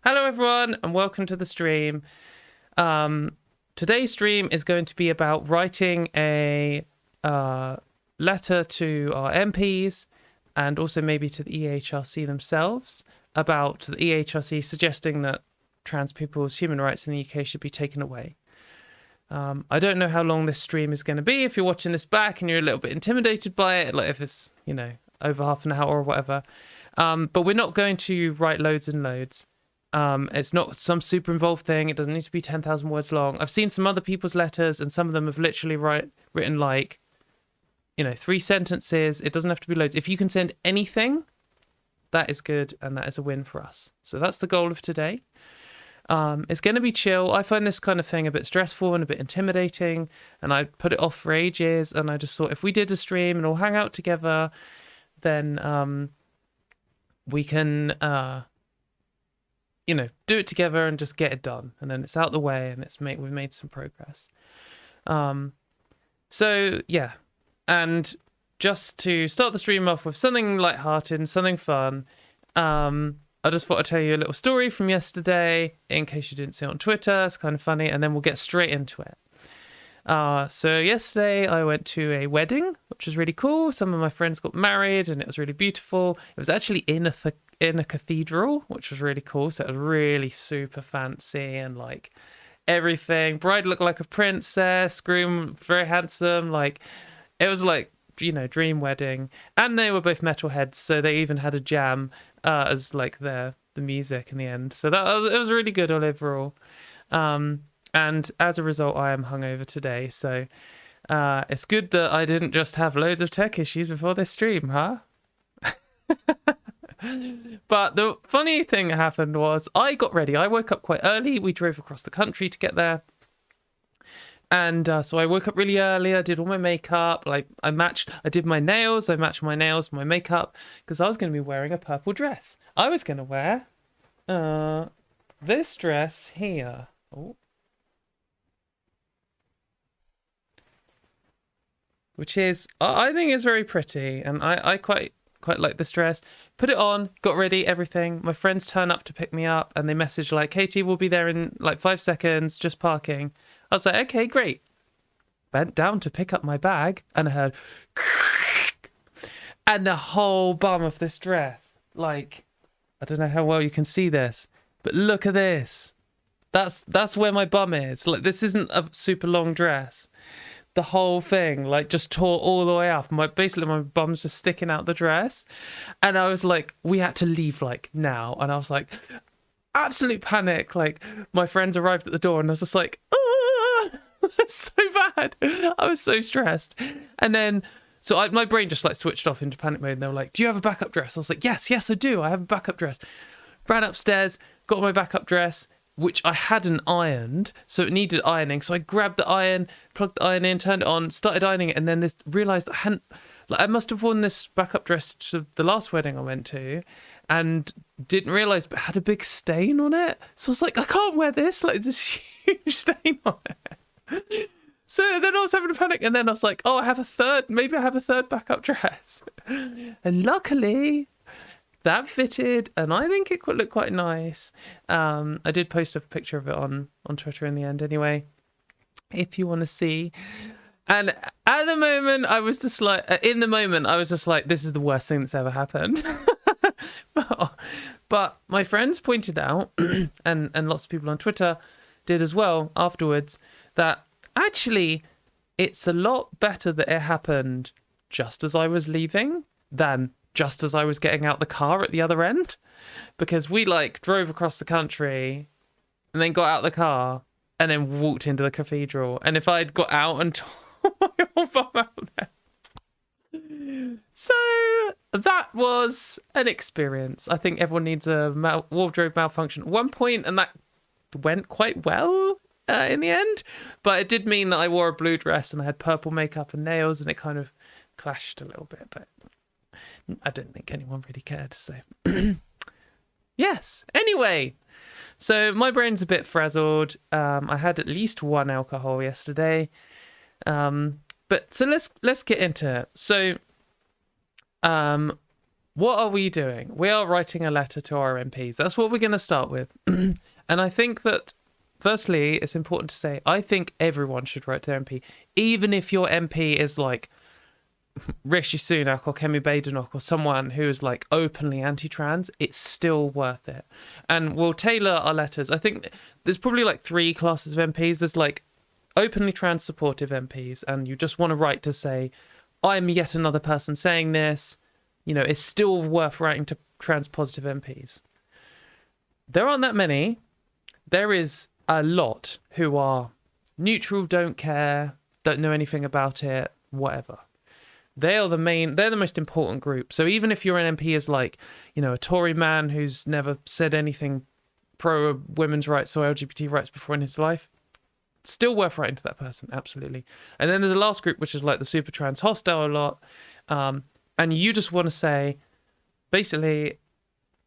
Hello everyone and welcome to the stream. Today's stream is going to be about writing a letter to our MPs and also maybe to the EHRC themselves about the EHRC suggesting that trans people's human rights in the UK should be taken away. I don't know how long this stream is going to be. If you're watching this back and you're a little bit intimidated by it, like if it's, over half an hour or whatever. But we're not going to write loads and loads. It's not some super involved thing. It doesn't need to be 10,000 words long. I've seen some other people's letters and some of them have literally written like, 3 sentences. It doesn't have to be loads. If you can send anything, that is good and that is a win for us. So that's the goal of today. It's going to be chill. I find this kind of thing a bit stressful and a bit intimidating, and I put it off for ages, and I just thought if we did a stream and all hang out together, then we can do it together and just get it done, and then it's out the way and we've made some progress. So yeah, and just to start the stream off with something lighthearted and something fun, I just thought I'd tell you a little story from yesterday in case you didn't see it on Twitter. It's kind of funny, and then we'll get straight into it. So yesterday I went to a wedding, which was really cool. Some of my friends got married and it was really beautiful. It was actually in a cathedral, which was really cool. So it was really super fancy and like everything. Bride looked like a princess, groom very handsome. Like it was like, dream wedding. And they were both metalheads, so they even had a jam as like the music in the end. So it was really good all overall. And as a result, I am hungover today. So it's good that I didn't just have loads of tech issues before this stream, huh? But the funny thing that happened was I got ready. I woke up quite early. We drove across the country to get there. And so I woke up really early. I did all my makeup. Like I did my nails. I matched my nails with my makeup because I was going to be wearing a purple dress. I was going to wear this dress here. Oh. Which is, I think is very pretty. And I quite like this dress. Put it on, got ready, everything. My friends turn up to pick me up and they message like, Katie, we'll be there in like 5 seconds, just parking. I was like, okay, great. Bent down to pick up my bag and I heard and the whole bum of this dress. Like, I don't know how well you can see this, but look at this. That's where my bum is. Like, this isn't a super long dress. The whole thing, like, just tore all the way up. Basically, my bum's just sticking out the dress. And I was like, we had to leave, like, now. And I was like, absolute panic. Like, my friends arrived at the door and I was just like, so bad. I was so stressed. And then, so my brain just, like, switched off into panic mode. And they were like, do you have a backup dress? I was like, yes, I do. I have a backup dress. Ran upstairs, got my backup dress, which I hadn't ironed, so it needed ironing. So I grabbed the iron, plugged the iron in, turned it on, started ironing it, and then realised I must have worn this backup dress to the last wedding I went to, and didn't realise, but it had a big stain on it. So I was like, I can't wear this. Like, there's a huge stain on it. So then I was having a panic, and then I was like, oh, maybe I have a third backup dress. And luckily, that fitted, and I think it could look quite nice. I did post a picture of it on Twitter in the end anyway, if you want to see. And at the moment, I was just like, this is the worst thing that's ever happened. But my friends pointed out, and lots of people on Twitter did as well afterwards, that actually it's a lot better that it happened just as I was leaving than just as I was getting out the car at the other end, because we like drove across the country and then got out the car and then walked into the cathedral. And if I'd got out and told my whole bum out there. So that was an experience. I think everyone needs a wardrobe malfunction at one point, and that went quite well in the end. But it did mean that I wore a blue dress and I had purple makeup and nails, and it kind of clashed a little bit, but I don't think anyone really cared, so yes. Anyway, so my brain's a bit frazzled. I had at least 1 alcohol yesterday. But so let's get into it. So what are we doing? We are writing a letter to our MPs. That's what we're going to start with. And I think that, firstly, it's important to say, I think everyone should write to their MP, even if your MP is like Rishi Sunak or Kemi Badenoch or someone who is like openly anti-trans. It's still worth it. And we'll tailor our letters. I think there's probably like 3 classes of MPs. There's like openly trans supportive MPs, and you just want to write to say, I'm yet another person saying this. You know, it's still worth writing to trans positive MPs. There aren't that many. There is a lot who are neutral, don't care, don't know anything about it, whatever. They're the most important group. So even if your MP is like, you know, a Tory man who's never said anything pro women's rights or LGBT rights before in his life, still worth writing to that person, absolutely. And then there's a last group, which is like the super trans hostile lot. And you just want to say, basically,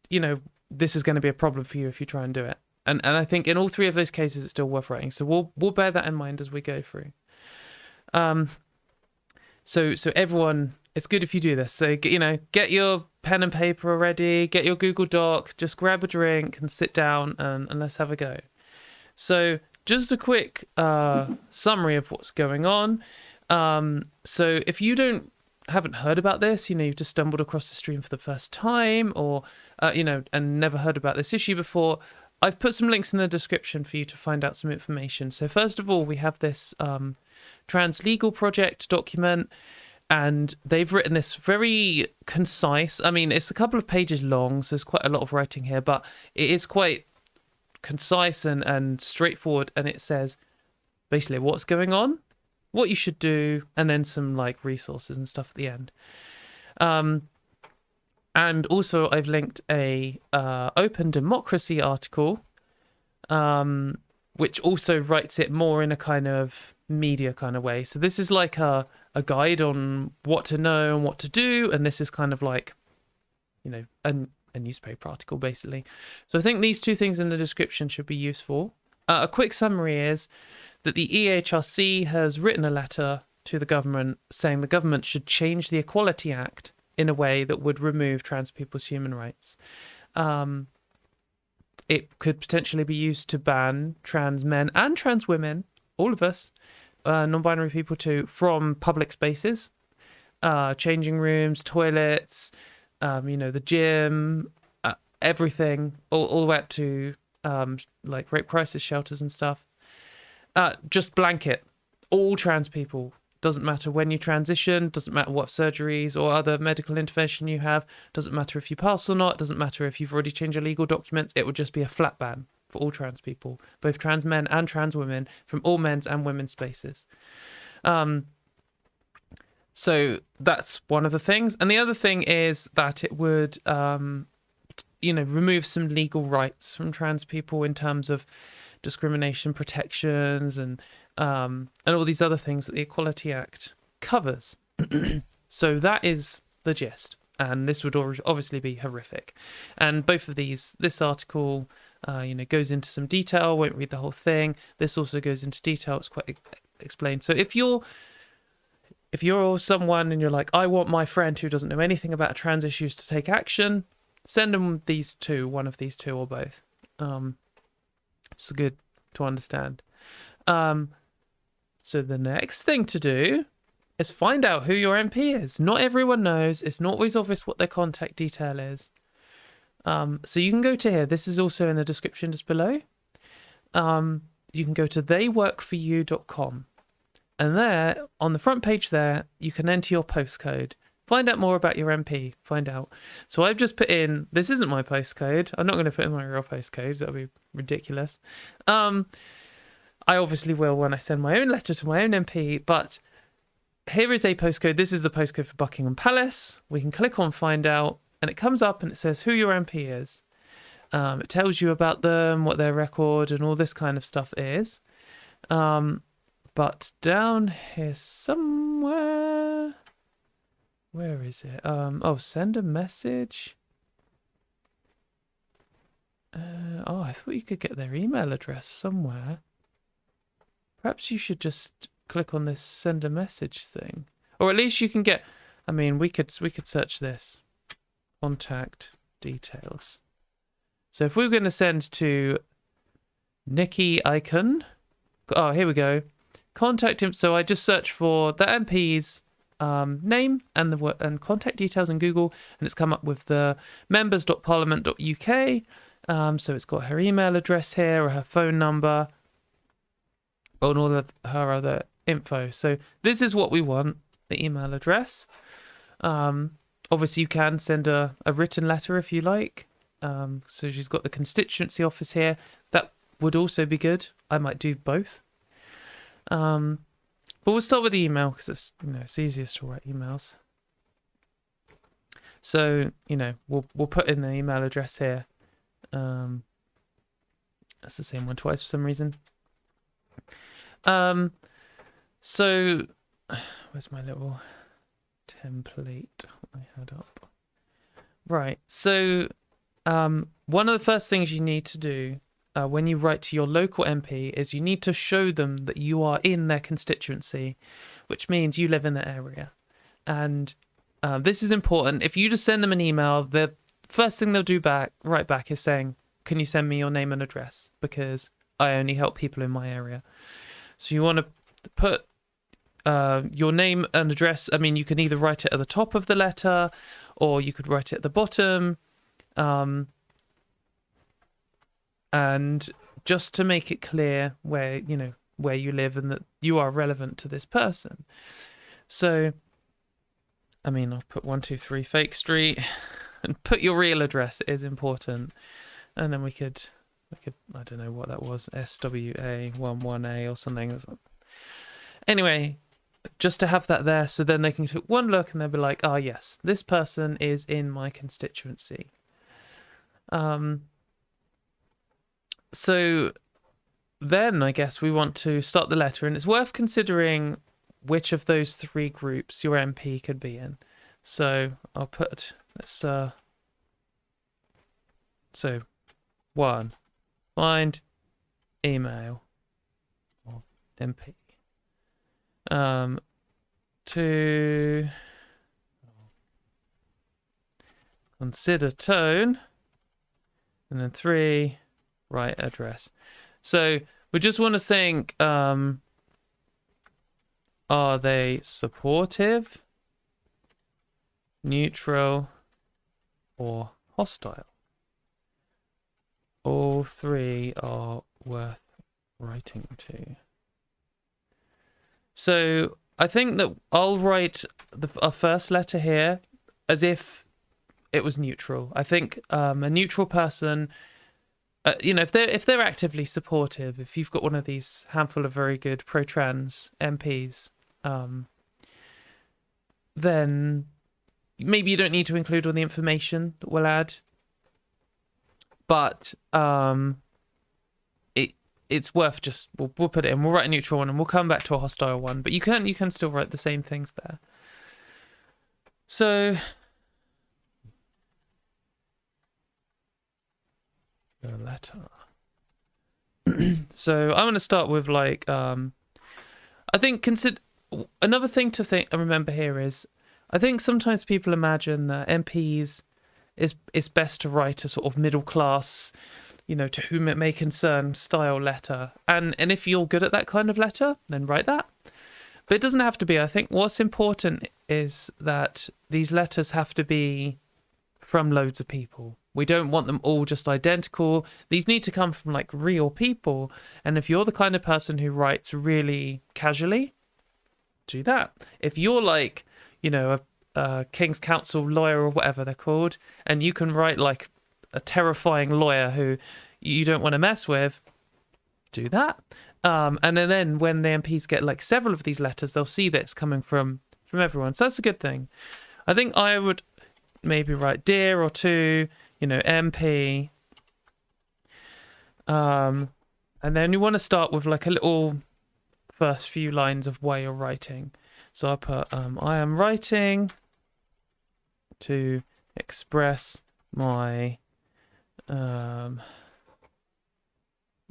you know, this is going to be a problem for you if you try and do it. And I think in all 3 of those cases, it's still worth writing. So we'll bear that in mind as we go through. So everyone, it's good if you do this. So, you know, get your pen and paper ready, get your Google Doc, just grab a drink and sit down and let's have a go. So just a quick summary of what's going on. So if you haven't heard about this, you know, you've just stumbled across the stream for the first time or, you know, and never heard about this issue before, I've put some links in the description for you to find out some information. So first of all, we have this Trans Legal Project document, and they've written this very concise, I mean, it's a couple of pages long, so there's quite a lot of writing here, but it is quite concise and straightforward, and it says basically what's going on, what you should do, and then some like resources and stuff at the end. And also I've linked a Open Democracy article, which also writes it more in a kind of media kind of way. So this is like a guide on what to know and what to do, and this is kind of like, you know, a newspaper article basically. So I think these 2 things in the description should be useful. A quick summary is that the EHRC has written a letter to the government saying the government should change the Equality Act in a way that would remove trans people's human rights. It could potentially be used to ban trans men and trans women, all of us, non-binary people too, from public spaces, changing rooms, toilets, you know, the gym, everything, all the way up to like rape crisis shelters and stuff. Just blanket all trans people. Doesn't matter when you transition, doesn't matter what surgeries or other medical intervention you have, doesn't matter if you pass or not, doesn't matter if you've already changed your legal documents, it would just be a flat ban for all trans people, both trans men and trans women, from all men's and women's spaces. So that's one of the things. And the other thing is that it would, you know, remove some legal rights from trans people in terms of discrimination protections and all these other things that the Equality Act covers. So that is the gist, and this would obviously be horrific. And both of this article, you know, goes into some detail. I won't read the whole thing. This also goes into detail. It's quite explained. So if you're someone and you're like, I want my friend who doesn't know anything about trans issues to take action, send them these 2, one of these 2 or both. It's good to understand. So the next thing to do is find out who your MP is. Not everyone knows. It's not always obvious what their contact detail is. So you can go to here. This is also in the description just below. You can go to theyworkforyou.com. And there, on the front page there, you can enter your postcode. Find out more about your MP. Find out. So I've just put in, this isn't my postcode. I'm not going to put in my real postcode. That would be ridiculous. I obviously will when I send my own letter to my own MP. But here is a postcode. This is the postcode for Buckingham Palace. We can click on find out. And it comes up and it says who your MP is. It tells you about them, what their record and all this kind of stuff is. But down here somewhere... Where is it? Oh, send a message. Oh, I thought you could get their email address somewhere. Perhaps you should just click on this send a message thing. Or at least you can get... I mean, we could search this. contact details. So if we were going to send to Nikki Icon, oh, here we go. Contact him. So I just search for the MP's name and the contact details in Google, and it's come up with the members.parliament.uk. So it's got her email address here, or her phone number, and all of her other info. So this is what we want, the email address. Obviously you can send a written letter if you like. So she's got the constituency office here. That would also be good. I might do both. But we'll start with the email because it's, it's easiest to write emails. So, we'll put in the email address here. That's the same one twice for some reason. So where's my little template I had up? Right. So, one of the first things you need to do when you write to your local MP is you need to show them that you are in their constituency, which means you live in the area. And this is important. If you just send them an email, the first thing they'll do right back is saying, can you send me your name and address? Because I only help people in my area. So you want to put your name and address. I mean, you can either write it at the top of the letter or you could write it at the bottom. And just to make it clear where you live and that you are relevant to this person. So, I mean, I'll put 123 Fake Street and put your real address. It is important. And then we could, I don't know what that was, SWA11A or something. Anyway, just to have that there so then they can take one look and they'll be like, oh yes, this person is in my constituency. So then I guess we want to start the letter, and it's worth considering which of those three groups your MP could be in. So I'll put this, so 1, find email of MP. 2, consider tone, and then 3, write address. So we just want to think, are they supportive, neutral, or hostile? All three are worth writing to. So I think that I'll write our first letter here as if it was neutral. I think a neutral person, if they're actively supportive, if you've got one of these handful of very good pro-trans MPs, then maybe you don't need to include all the information that we'll add. But it's worth just we'll put it in. We'll write a neutral one and we'll come back to a hostile one. But you can still write the same things there. So the letter. So I'm going to start with I think another thing to think and remember here is I think sometimes people imagine that MPs it's best to write a sort of middle class, to whom it may concern style letter. And if you're good at that kind of letter, then write that. But it doesn't have to be. I think what's important is that these letters have to be from loads of people. We don't want them all just identical. These need to come from real people. And if you're the kind of person who writes really casually, do that. If you're a King's Counsel lawyer or whatever they're called, and you can write a terrifying lawyer who you don't want to mess with, do that. And then when the MPs get several of these letters, they'll see that it's coming from everyone. So that's a good thing. I think I would maybe write dear or to, MP. And then you want to start with a little first few lines of why you're writing. So I put, I am writing to express my, what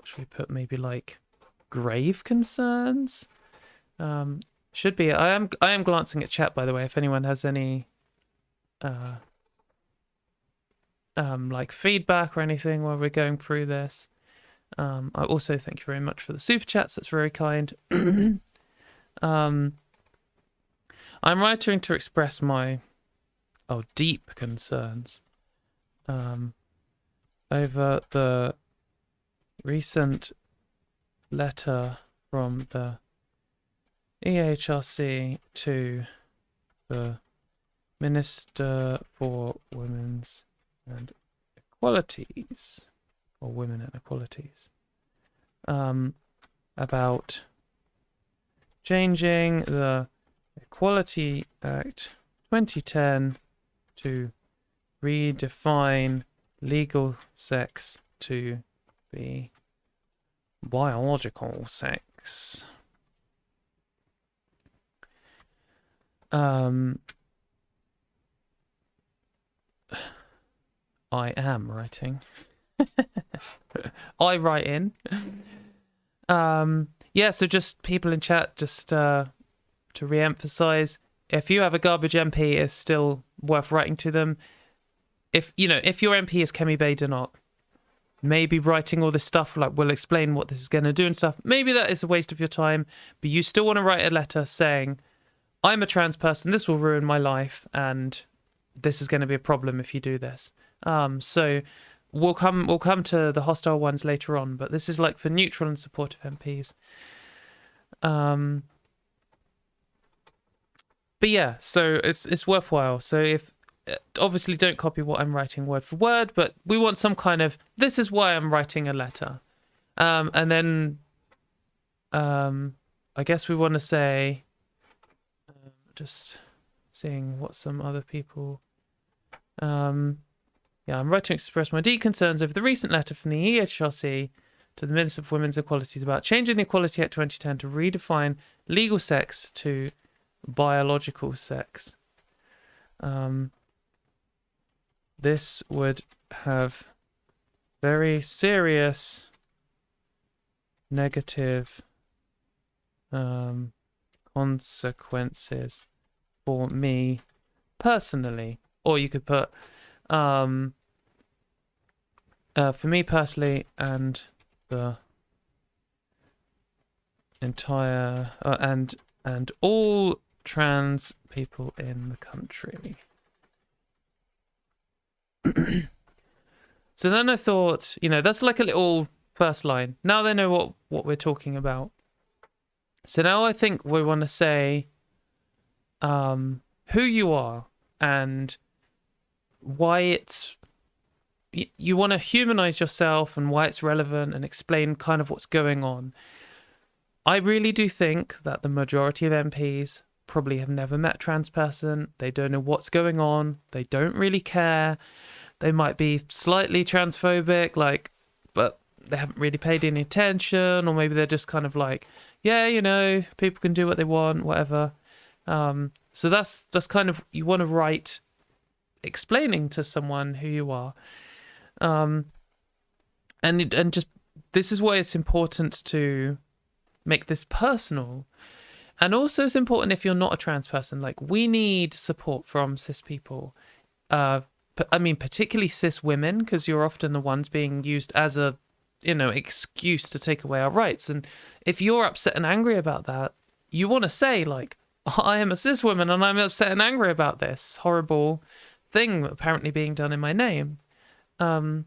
should we put? Maybe grave concerns. Should be. I am glancing at chat, by the way. If anyone has any like feedback or anything while we're going through this. I also thank you very much for the super chats. That's very kind. I'm writing to express my deep concerns over the recent letter from the EHRC to the Minister for Women's and Equalities, or Women and Equalities, about changing the Equality Act 2010 to redefine legal sex to be biological sex. I am writing. I write in. Yeah, so just people in chat, just to re-emphasize, if you have a garbage MP, it's still worth writing to them. If your MP is Kemi Badenoch, maybe writing all this stuff, like we'll explain what this is going to do and stuff, maybe that is a waste of your time, but you still want to write a letter saying, I'm a trans person, this will ruin my life, and this is going to be a problem if you do this. So we'll come to the hostile ones later on, but this is like for neutral and supportive MPs. But yeah, so it's worthwhile. So if obviously don't copy what I'm writing word for word, but we want some kind of, this is why I'm writing a letter. And then I guess we want to say, just seeing what some other people, yeah, I'm writing to express my deep concerns over the recent letter from the EHRC to the Minister for Women's Equalities about changing the Equality Act 2010 to redefine legal sex to biological sex. This would have very serious negative consequences for me personally. Or you could put for me personally and the entire and all trans people in the country. So then I thought, that's like a little first line. Now they know what we're talking about. So now I think we want to say who you are and why it's, you want to humanize yourself and why it's relevant and explain kind of what's going on. I really do think that the majority of MPs probably have never met a trans person. They don't know what's going on. They don't really care. They might be slightly transphobic, but they haven't really paid any attention, or maybe they're just kind of like, yeah, people can do what they want, whatever. So that's kind of, you want to write explaining to someone who you are. And just, this is why it's important to make this personal. And also it's important if you're not a trans person, we need support from cis people. Particularly cis women, because you're often the ones being used as a, excuse to take away our rights. And if you're upset and angry about that, you want to say, I am a cis woman and I'm upset and angry about this horrible thing apparently being done in my name. So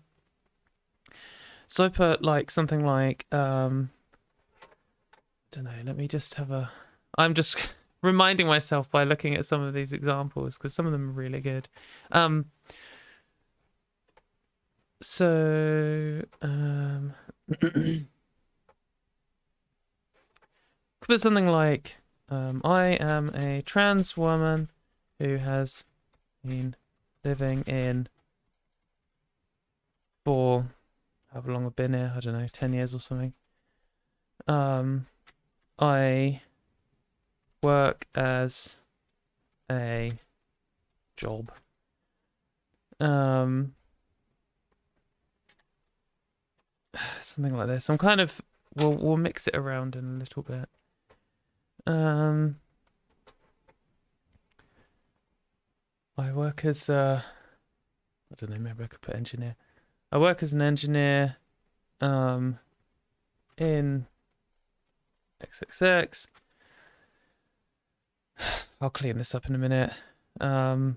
I put something like, I don't know, let me just have a, I'm just reminding myself by looking at some of these examples because some of them are really good. So could put something like, I am a trans woman who has been living in for however long I've been here, I don't know, 10 years or something. I work as a job. Something like this. I'm kind of, we'll mix it around in a little bit. I work as a I don't know, maybe I could put engineer. I work as an engineer in XXX. I'll clean this up in a minute. I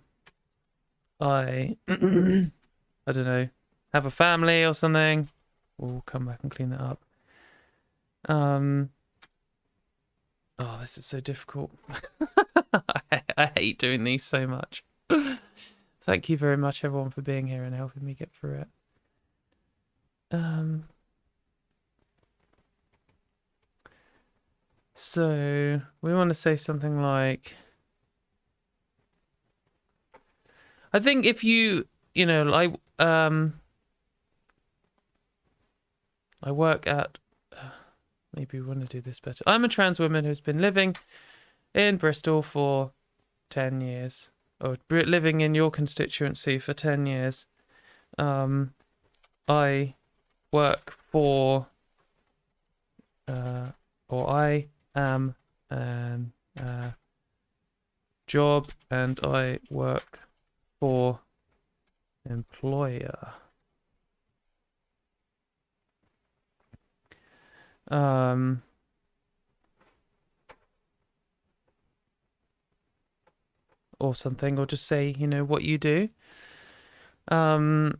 I don't know, have a family or something. We'll come back and clean that up. Oh, this is so difficult. I hate doing these so much. Thank you very much, everyone, for being here and helping me get through it. So we want to say something like, I think if you know, like, I work at, maybe we want to do this better. I'm a trans woman who's been living in Bristol for 10 years, or living in your constituency for 10 years. I work for, or I am an job, and I work for employer. Or something, or just say, you know, what you do. Oh,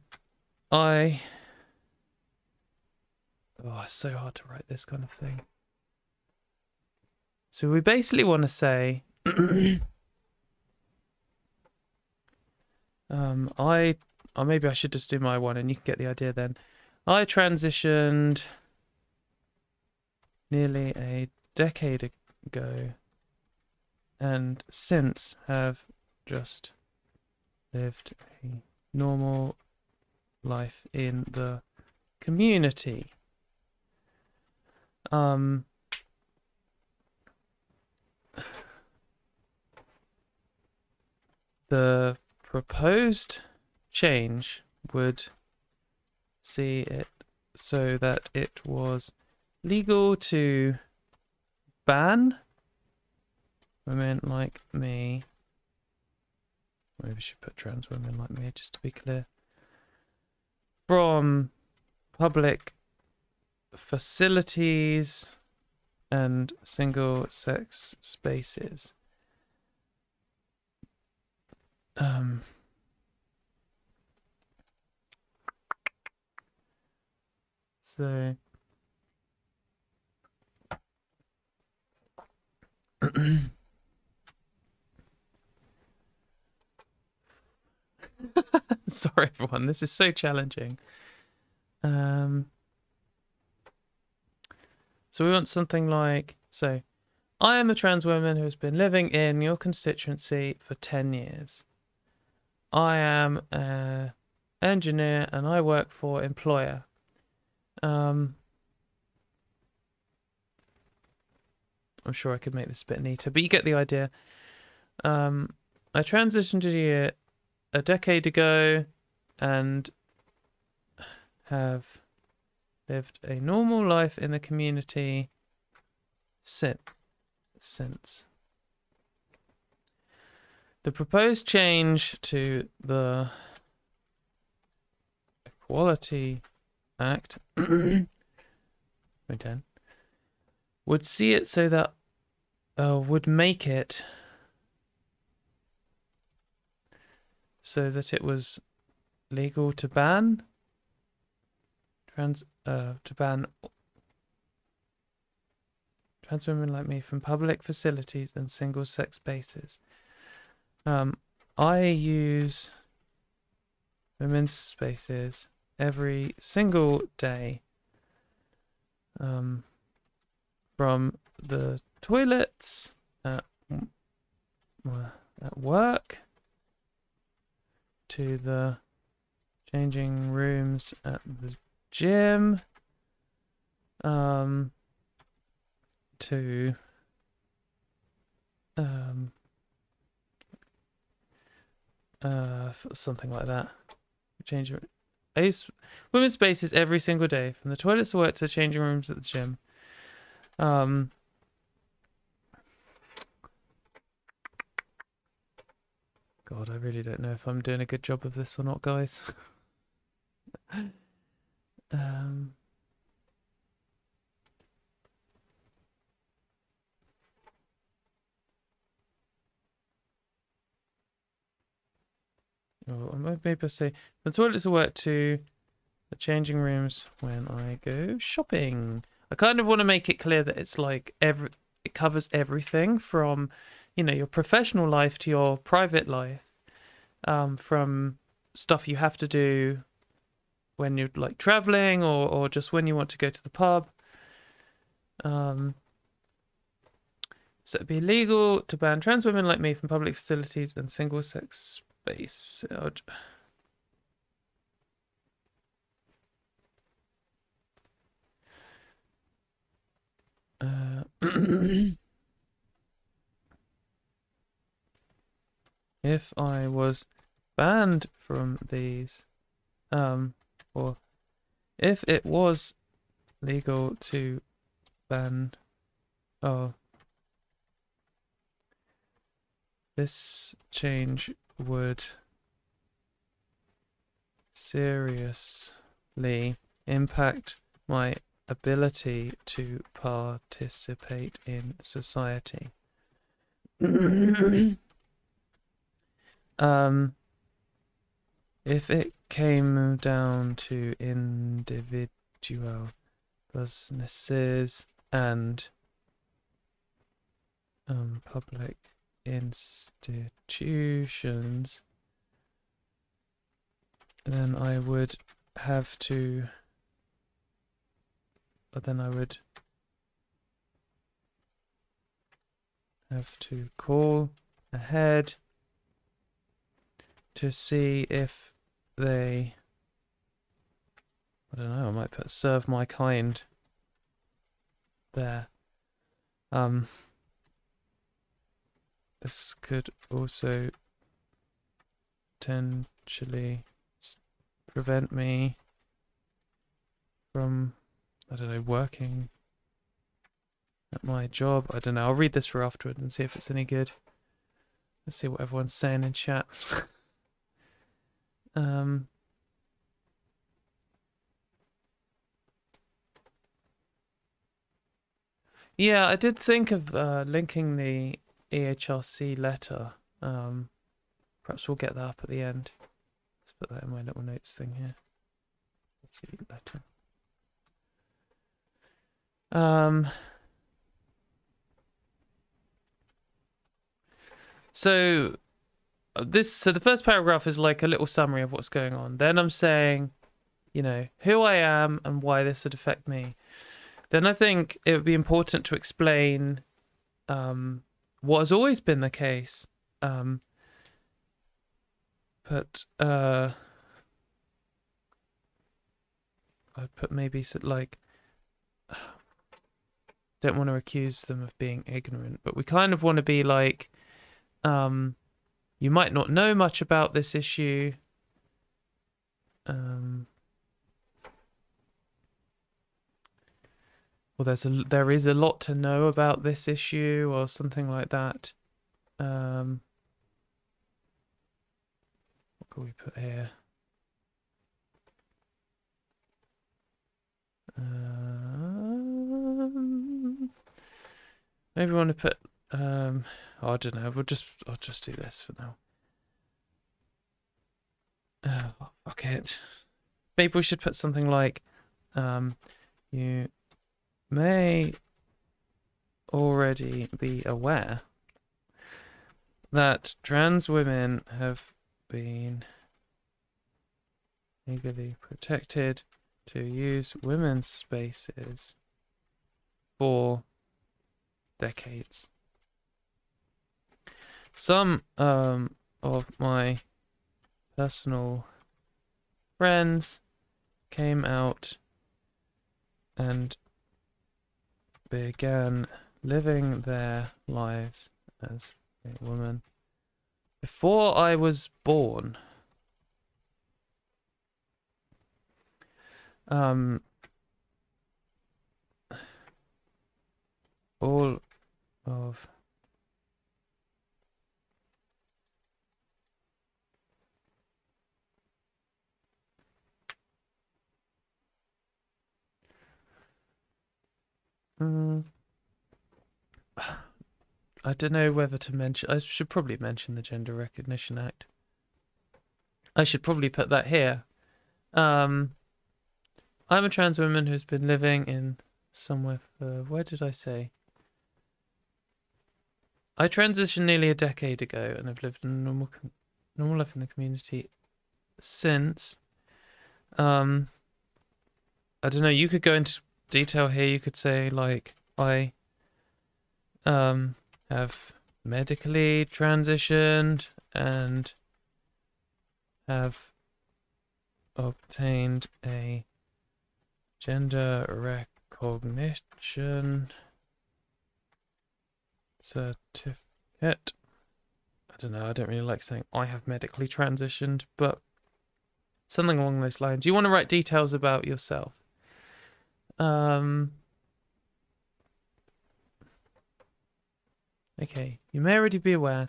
it's so hard to write this kind of thing. So we basically want to say, or maybe I should just do my one and you can get the idea then. I transitioned nearly a decade ago and since have just lived a normal life in the community. The proposed change would see it so that it was legal to ban women like me. Maybe we should put trans women like me, just to be clear. From public facilities and single-sex spaces. So sorry everyone, this is so challenging. So we want something like, so I am a trans woman who has been living in your constituency for 10 years. I am an engineer and I work for employer. I'm sure I could make this a bit neater, but you get the idea. I transitioned here a decade ago and have lived a normal life in the community since. The proposed change to the Equality Act 2010 would see it so that would make it so that it was legal to ban trans women like me from public facilities and single-sex spaces. I use women's spaces every single day, from the toilets at work to the changing rooms at the gym, to something like that. Change. I use women's spaces every single day, from the toilets to work to the changing rooms at the gym. God, I really don't know if I'm doing a good job of this or not, guys. Maybe I'll say the toilets will work too. The changing rooms when I go shopping. I kind of want to make it clear that it's like it covers everything from, you know, your professional life to your private life. From stuff you have to do when you're like traveling or just when you want to go to the pub. So it'd be illegal to ban trans women like me from public facilities and single sex space. If I was banned from these, or if it was legal to ban, this change would seriously impact my ability to participate in society. If it came down to individual businesses and public institutions, then I would have to, call ahead to see if they, I don't know, I might put serve my kind there. This could also potentially prevent me from, I don't know, working at my job. I don't know. I'll read this for afterward and see if it's any good. Let's see what everyone's saying in chat. Yeah, I did think of linking the EHRC letter. Perhaps we'll get that up at the end. Let's put that in my little notes thing here. Let's see, letter. So the first paragraph is like a little summary of what's going on. Then I'm saying, you know, who I am and why this would affect me. Then I think it would be important to explain what has always been the case. But I'd put maybe like, don't want to accuse them of being ignorant, but we kind of want to be like, you might not know much about this issue. Well, there is a lot to know about this issue, or something like that. What can we put here? Maybe we want to put I don't know. I'll just do this for now. Oh, fuck it. Maybe we should put something like you may already be aware that trans women have been legally protected to use women's spaces for decades. Some of my personal friends came out and began living their lives as a woman before I was born. All of I don't know whether to mention. I should probably mention the Gender Recognition Act. I should probably put that here. I'm a trans woman who's been living in somewhere for... Where did I say? I transitioned nearly a decade ago and have lived a normal life in the community since. I don't know, you could go into detail here. You could say, like, I have medically transitioned and have obtained a gender recognition certificate. I don't know, I don't really like saying I have medically transitioned, but something along those lines. You want to write details about yourself. Okay, you may already be aware.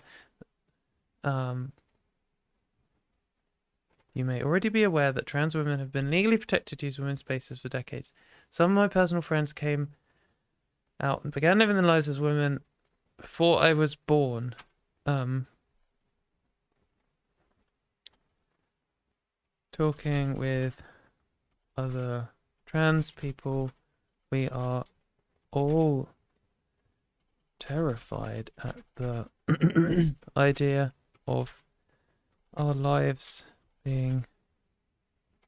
You may already be aware that trans women have been legally protected to use women's spaces for decades. Some of my personal friends came out and began living their lives as women before I was born. Talking with other trans people, we are all terrified at the idea of our lives being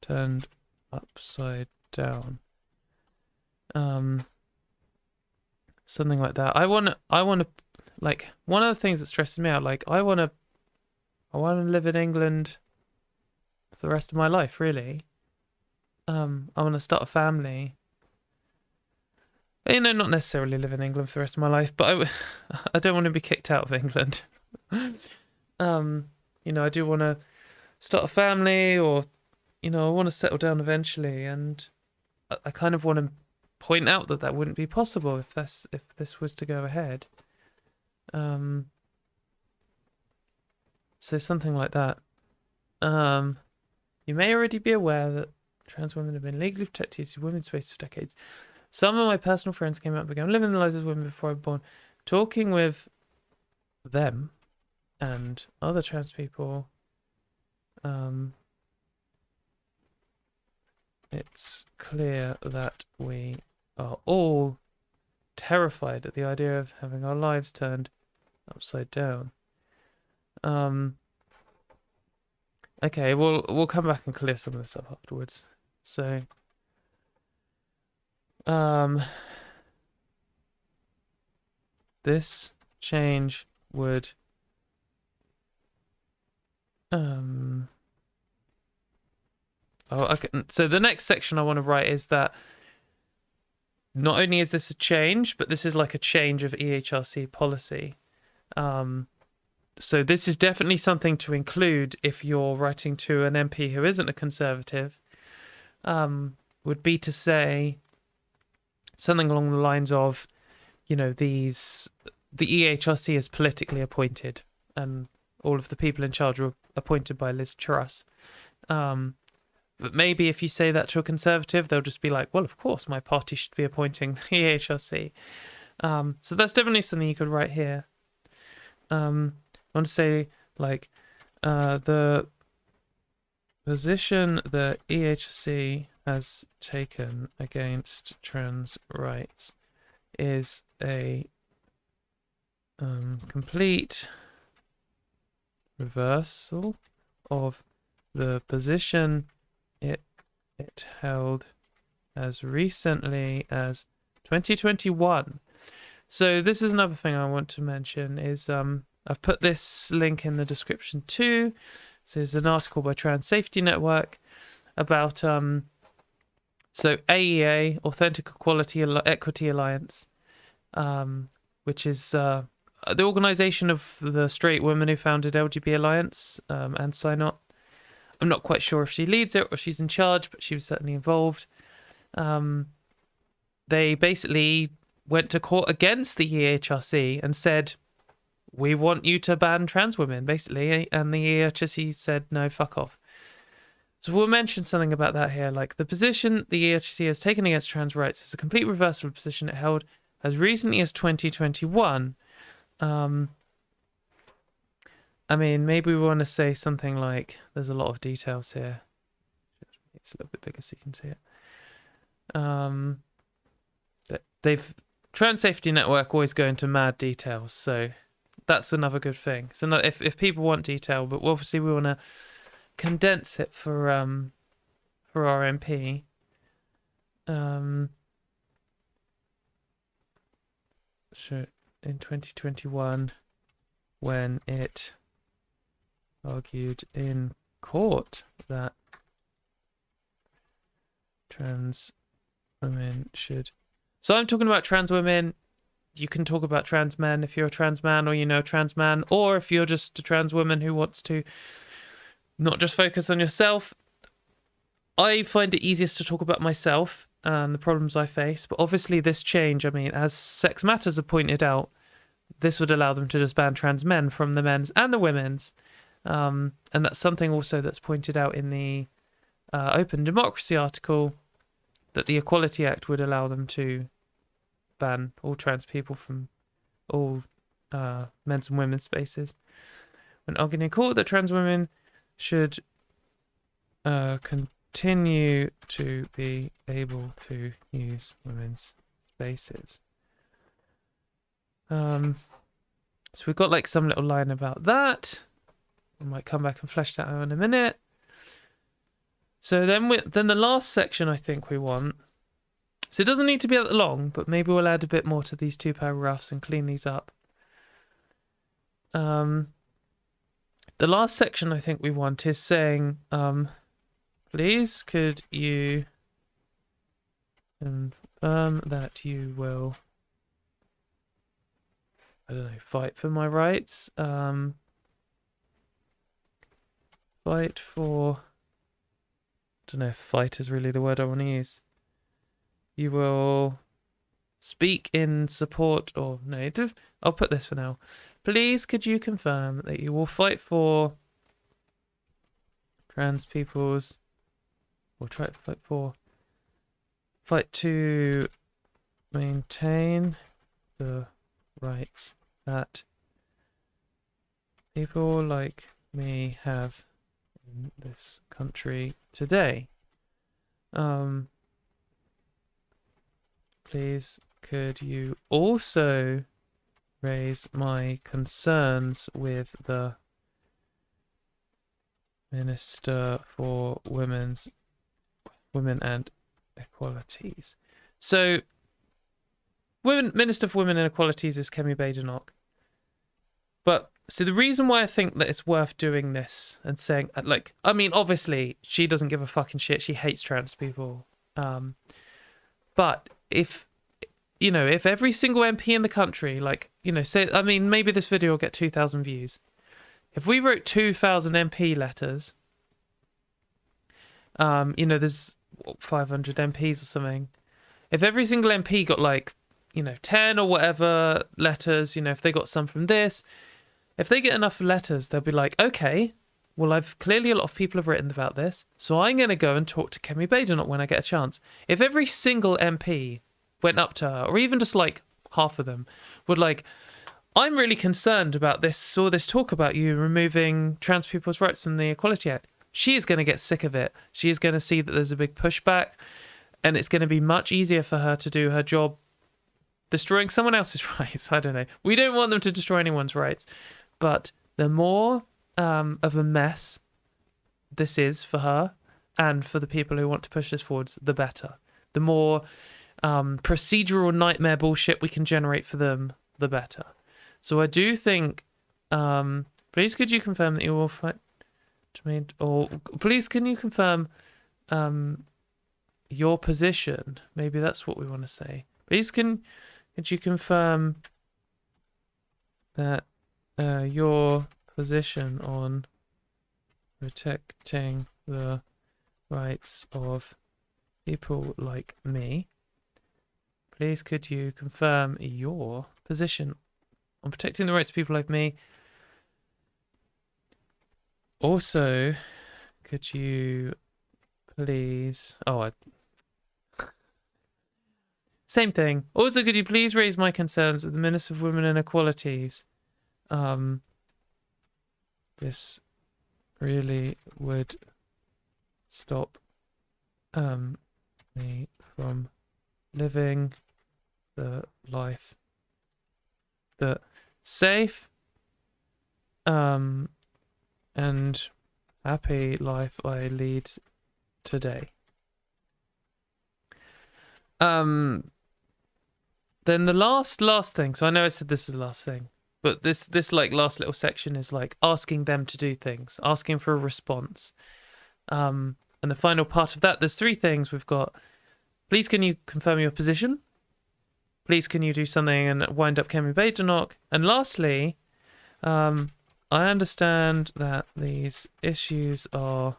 turned upside down. Something like that. I want to, like, one of the things that stresses me out, like, I want to live in England for the rest of my life, really. I want to start a family. You know, not necessarily live in England for the rest of my life, but I don't want to be kicked out of England. You know, I do want to start a family, or, you know, I want to settle down eventually, and I kind of want to point out that wouldn't be possible if this was to go ahead. So something like that. You may already be aware that trans women have been legally protected to women's space for decades. Some of my personal friends came out and began living their lives as women before I was born. Talking with them and other trans people, it's clear that we are all terrified at the idea of having our lives turned upside down. Okay, we'll come back and clear some of this up afterwards. So, this change would okay. So the next section I want to write is that not only is this a change, but this is like a change of EHRC policy. So this is definitely something to include if you're writing to an MP who isn't a Conservative, would be to say something along the lines of, you know, the EHRC is politically appointed, and all of the people in charge were appointed by Liz Truss. But maybe if you say that to a Conservative, they'll just be like, well, of course, my party should be appointing the EHRC. So that's definitely something you could write here. I want to say, like, the position the EHRC has taken against trans rights is a complete reversal of the position it held as recently as 2021. So this is another thing I want to mention is I've put this link in the description too. This is an article by Trans Safety Network about so AEA, Authentic Equality Equity Alliance, which is the organisation of the straight woman who founded LGB Alliance, and Synot. I'm not quite sure if she leads it or she's in charge, but she was certainly involved. They basically went to court against the EHRC and said, we want you to ban trans women, basically. And the EHRC said, no, fuck off. So we'll mention something about that here. Like, the position the EHRC has taken against trans rights is a complete reversal of the position it held as recently as 2021. I mean, maybe we want to say something like, there's a lot of details here. It's a little bit bigger so you can see it. Trans Safety Network always go into mad details, so that's another good thing. So if people want detail, but obviously we want to condense it for our MP. So in 2021, when it argued in court that trans women should... So I'm talking about trans women. You can talk about trans men if you're a trans man or you know a trans man, or if you're just a trans woman who wants to not just focus on yourself. I find it easiest to talk about myself and the problems I face, but obviously this change, I mean, as Sex Matters have pointed out, this would allow them to just ban trans men from the men's and the women's. And that's something also that's pointed out in the Open Democracy article, that the Equality Act would allow them to ban all trans people from all men's and women's spaces. When arguing in court that trans women should continue to be able to use women's spaces. So we've got like some little line about that. I might come back and flesh that out in a minute. So then the last section I think we want. So it doesn't need to be that long, but maybe we'll add a bit more to these 2 paragraphs and clean these up. The last section I think we want is saying, please could you confirm that you will, I don't know, fight for my rights? Fight for... I don't know if fight is really the word I want to use. You will speak in support, or no, I'll put this for now. Please could you confirm that you will fight for trans people's, or try to fight to maintain the rights that people like me have in this country today. Please could you also raise my concerns with the Minister for Women and Equalities. So Minister for Women and Equalities is Kemi Badenoch. But so the reason why I think that it's worth doing this and saying, like, I mean, obviously she doesn't give a fucking shit. She hates trans people. But if, you know, if every single MP in the country, like, you know, say, I mean, maybe this video will get 2,000 views. If we wrote 2,000 MP letters, you know, there's 500 MPs or something. If every single MP got like, you know, 10 or whatever letters, you know, if they got some from this, if they get enough letters, they'll be like, okay, well, I've clearly a lot of people have written about this, so I'm going to go and talk to Kemi Badenoch when I get a chance. If every single MP went up to her, or even just like half of them, would like, I'm really concerned about this, or this talk about you removing trans people's rights from the Equality Act. She is going to get sick of it. She is going to see that there's a big pushback, and it's going to be much easier for her to do her job destroying someone else's rights. I don't know. We don't want them to destroy anyone's rights. But the more of a mess this is for her and for the people who want to push this forwards, the better. The more procedural nightmare bullshit we can generate for them, the better. So I do think, please could you confirm that you will fight to me, or please can you confirm your position? Maybe that's what we want to say. Please could you confirm that your position on protecting the rights of people like me. Please could you confirm your position on protecting the rights of people like me? Also, could you please... Same thing. Also, could you please raise my concerns with the Minister of Women and Equalities? This really would stop me from living the life, the safe and happy life I lead today. Then the last thing. So I know I said this is the last thing, but this like last little section is like asking them to do things, asking for a response. And the final part of that, there's 3 things we've got. Please, can you confirm your position? Please, can you do something and wind up Kemi Badenoch? And lastly, I understand that these issues are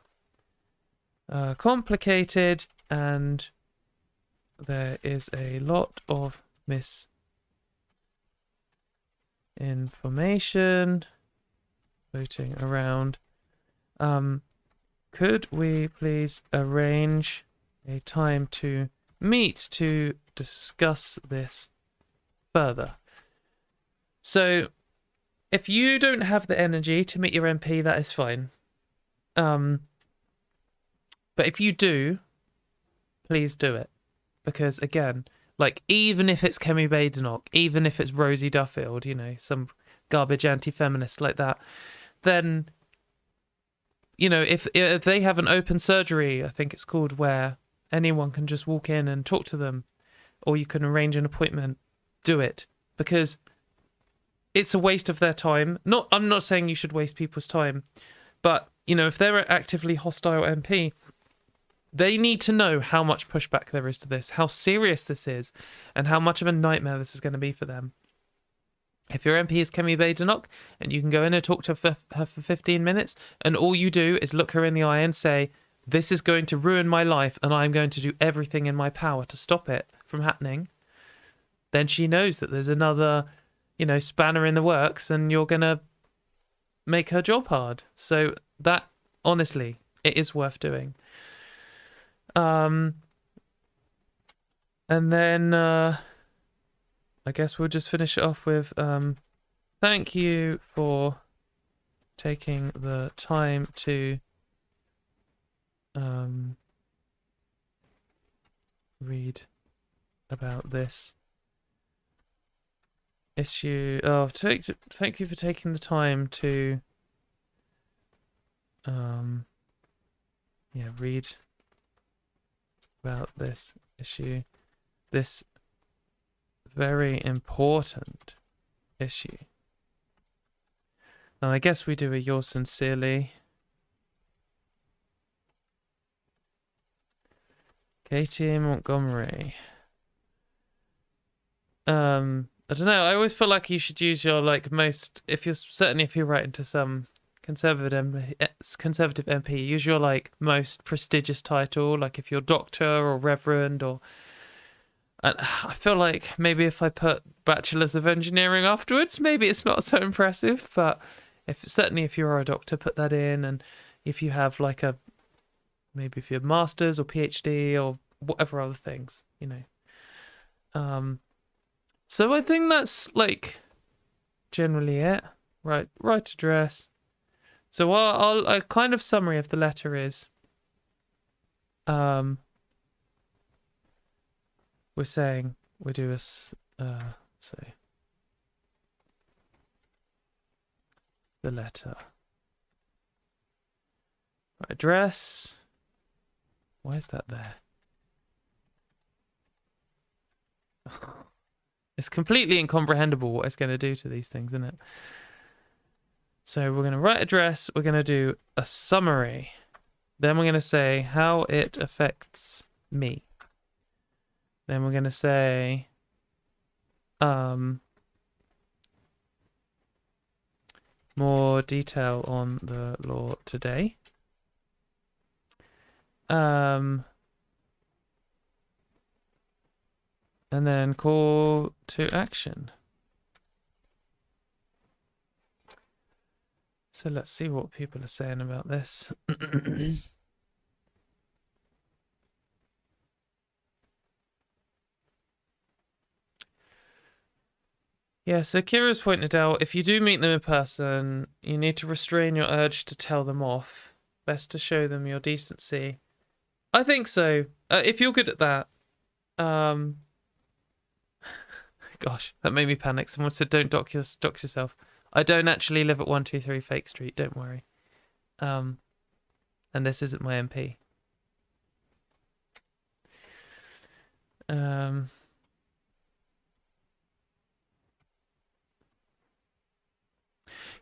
complicated and there is a lot of misinformation floating around. Could we please arrange a time to meet to discuss this further? So if you don't have the energy to meet your MP, that is fine. But if you do, please do it. Because again, like, even if it's Kemi Badenoch, even if it's Rosie Duffield, you know, some garbage anti-feminist like that, then, you know, if they have an open surgery, I think it's called, where anyone can just walk in and talk to them, or you can arrange an appointment, do it. Because it's a waste of their time. I'm not saying you should waste people's time, but, you know, if they're an actively hostile MP, they need to know how much pushback there is to this, how serious this is, and how much of a nightmare this is going to be for them. If your MP is Kemi Badenoch, and you can go in and talk to her for 15 minutes, and all you do is look her in the eye and say, this is going to ruin my life, and I'm going to do everything in my power to stop it from happening, then she knows that there's another, you know, spanner in the works, and you're going to make her job hard. So that, honestly, it is worth doing. And then I guess we'll just finish it off with thank you for taking the time to read about this issue. Oh, thank you for taking the time to read about this issue, this very important issue. And I guess we do a yours sincerely, Katie Montgomery. I don't know, I always feel like you should use your like most, if you're writing to some conservative MP, use your like most prestigious title, like if you're doctor or reverend, or I feel like maybe if I put Bachelors of Engineering afterwards, maybe it's not so impressive, but if you are a doctor, put that in. And if you have like maybe if you have masters or PhD or whatever other things, you know. So I think that's like generally it. Right address. So a kind of summary of the letter is, we're saying we do a so the letter. Right, address. Why is that there? It's completely incomprehensible what it's going to do to these things, isn't it? So we're going to write address, we're going to do a summary. Then we're going to say how it affects me. Then we're going to say more detail on the law today. And then call to action. So let's see what people are saying about this. Yeah, so Kira's pointed out, if you do meet them in person, you need to restrain your urge to tell them off. Best to show them your decency. I think so. If you're good at that. Gosh, that made me panic. Someone said, don't dox yourself. I don't actually live at 123 Fake Street, don't worry. And this isn't my MP.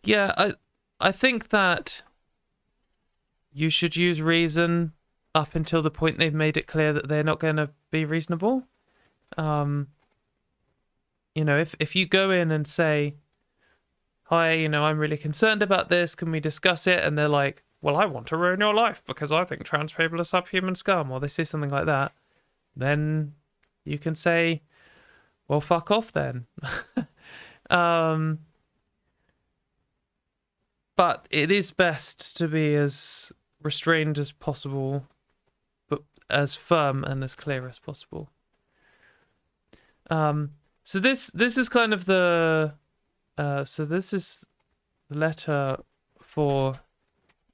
Yeah, I think that you should use reason up until the point they've made it clear that they're not going to be reasonable. You know, if you go in and say, hi, you know, I'm really concerned about this, can we discuss it? And they're like, well, I want to ruin your life because I think trans people are subhuman scum, or they say something like that, then you can say, well, fuck off then. But it is best to be as restrained as possible, but as firm and as clear as possible. So this is kind of the so this is the letter for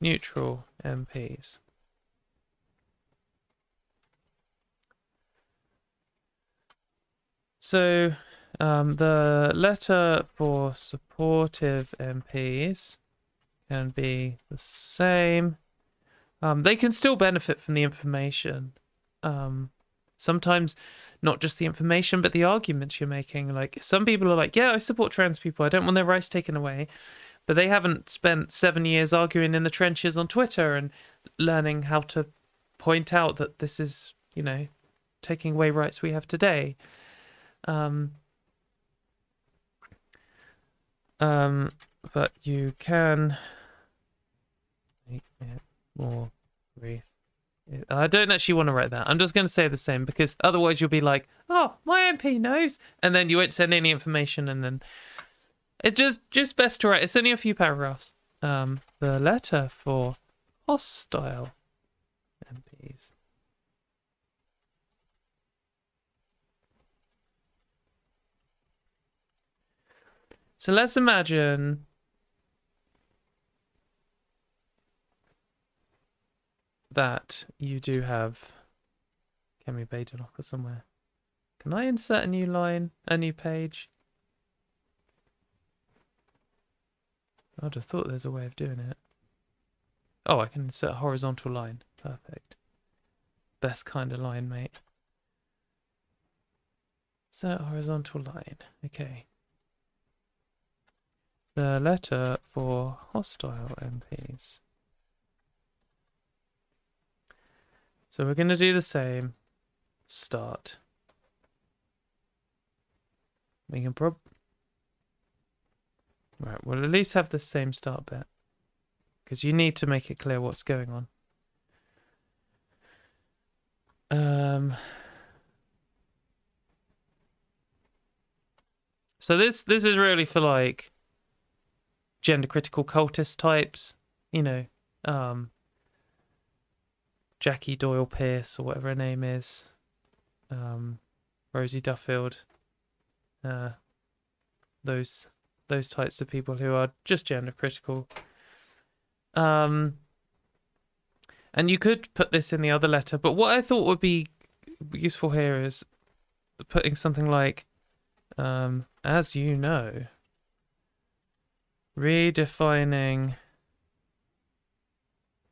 neutral MPs. So the letter for supportive MPs can be the same. They can still benefit from the information. Sometimes not just the information, but the arguments you're making. Like, some people are like, yeah, I support trans people. I don't want their rights taken away. But they haven't spent 7 years arguing in the trenches on Twitter and learning how to point out that this is, you know, taking away rights we have today. But you can make it more brief. I don't actually want to write that. I'm just going to say the same, because otherwise you'll be like, oh, my MP knows, and then you won't send any information, and then it's just best to write. It's only a few paragraphs. The letter for hostile MPs. So let's imagine that you do have Kemi Badenocker somewhere. Can I insert a new line, a new page? I'd have thought there's a way of doing it. Oh, I can insert a horizontal line. Perfect. Best kind of line, mate. Insert a horizontal line. Okay. The letter for hostile MPs. So we're going to do the same. Start. We can right, we'll at least have the same start bit, because you need to make it clear what's going on. So this is really for like gender critical cultist types, you know, Jackie Doyle Pierce or whatever her name is, Rosie Duffield, those types of people who are just gender critical. And you could put this in the other letter, but what I thought would be useful here is putting something like, as you know, redefining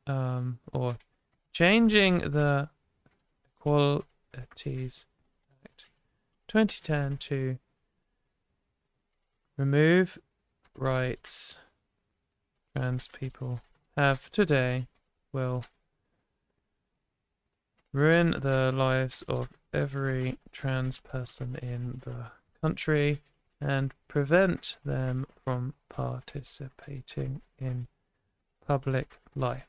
or changing the Equalities Act 2010 to remove rights trans people have today will ruin the lives of every trans person in the country and prevent them from participating in public life.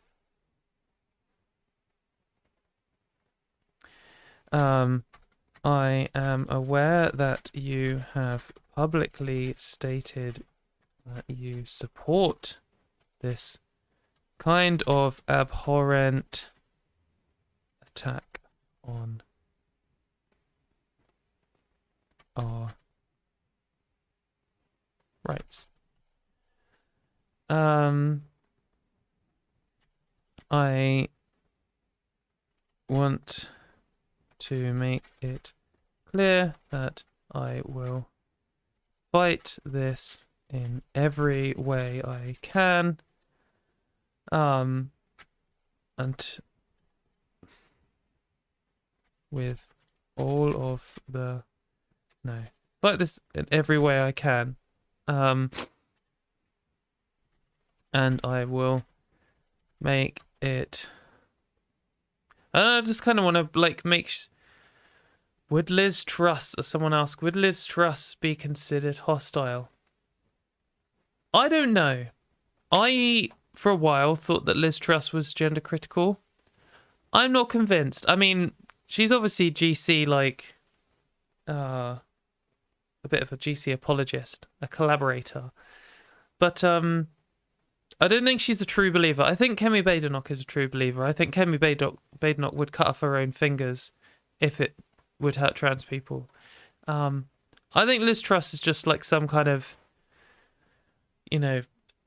I am aware that you have publicly stated that you support this kind of abhorrent attack on our rights. I want to make it clear that I will fight this in every way I can. And with all of the fight this in every way I can. And I will make it. I just kind of want to like make. Would Liz Truss, as someone asked, would Liz Truss be considered hostile? I don't know. I, for a while, thought that Liz Truss was gender critical. I'm not convinced. I mean, she's obviously GC, like, a bit of a GC apologist, a collaborator. But I don't think she's a true believer. I think Kemi Badenoch is a true believer. I think Kemi Badenoch would cut off her own fingers if it would hurt trans people. I think Liz Truss is just like some kind of,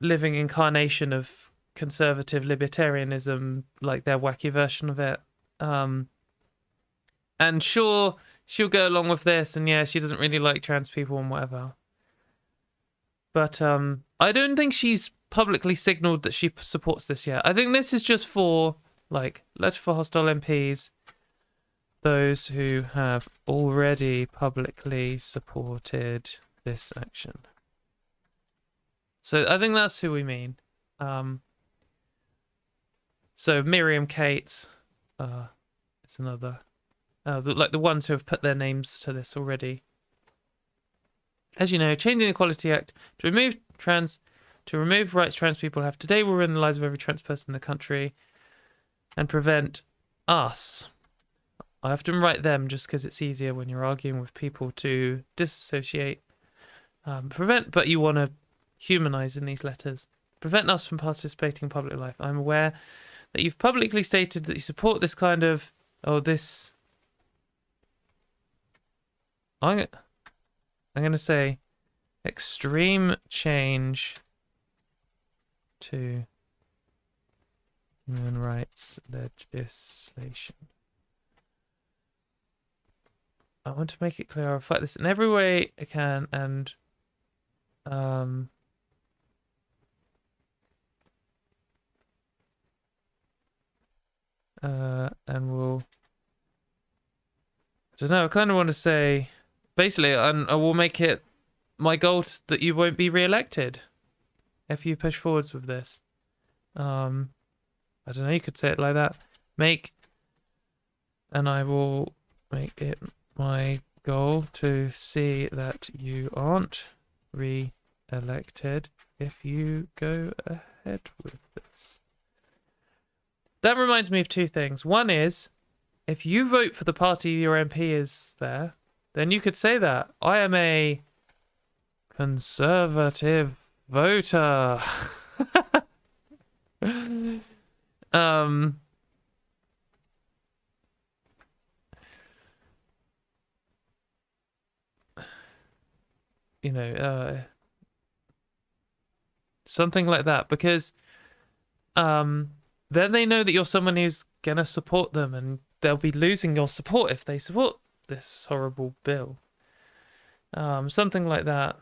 living incarnation of conservative libertarianism, like their wacky version of it. And sure, she'll go along with this, and yeah, she doesn't really like trans people and whatever. But I don't think she's publicly signaled that she supports this yet. I think this is just for, like, letter for hostile MPs, those who have already publicly supported this action. So I think that's who we mean. So Miriam Cates is another. Like the ones who have put their names to this already. As you know, changing the Equality Act to remove rights trans people have today will ruin the lives of every trans person in the country and prevent us. I often write them just because it's easier when you're arguing with people to disassociate. But you want to humanize in these letters. Prevent us from participating in public life. I'm aware that you've publicly stated that you support this kind of, this. I'm going to say extreme change to human rights legislation. I want to make it clear I'll fight this in every way I can, and we'll, I don't know, I kind of want to say, basically, I will make it my goal that you won't be re-elected if you push forwards with this. I don't know, you could say it like that. And I will make it my goal to see that you aren't re-elected if you go ahead with this. That reminds me of two things. One is, if you vote for the party your MP is there, then you could say that. I am a conservative voter. Something like that, because then they know that you're someone who's gonna support them, and they'll be losing your support if they support this horrible bill. Something like that.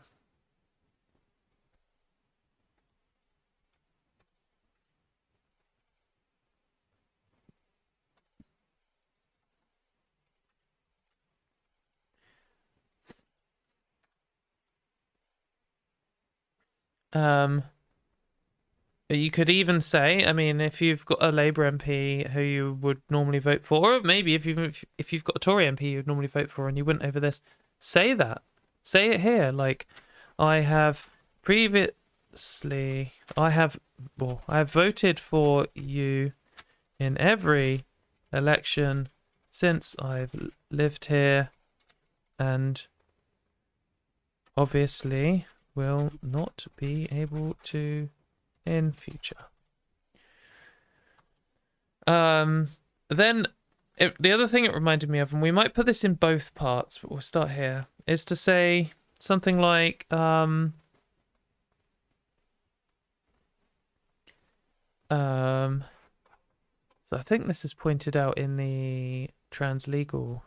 You could even say, I mean, if you've got a Labour MP who you would normally vote for, or maybe if you've got a Tory MP you'd normally vote for and you went over this, say that. Say it here. Like, I have voted for you in every election since I've lived here, and obviously will not be able to in future. Then the other thing it reminded me of, and we might put this in both parts, but we'll start here, is to say something like So I think this is pointed out in the translegal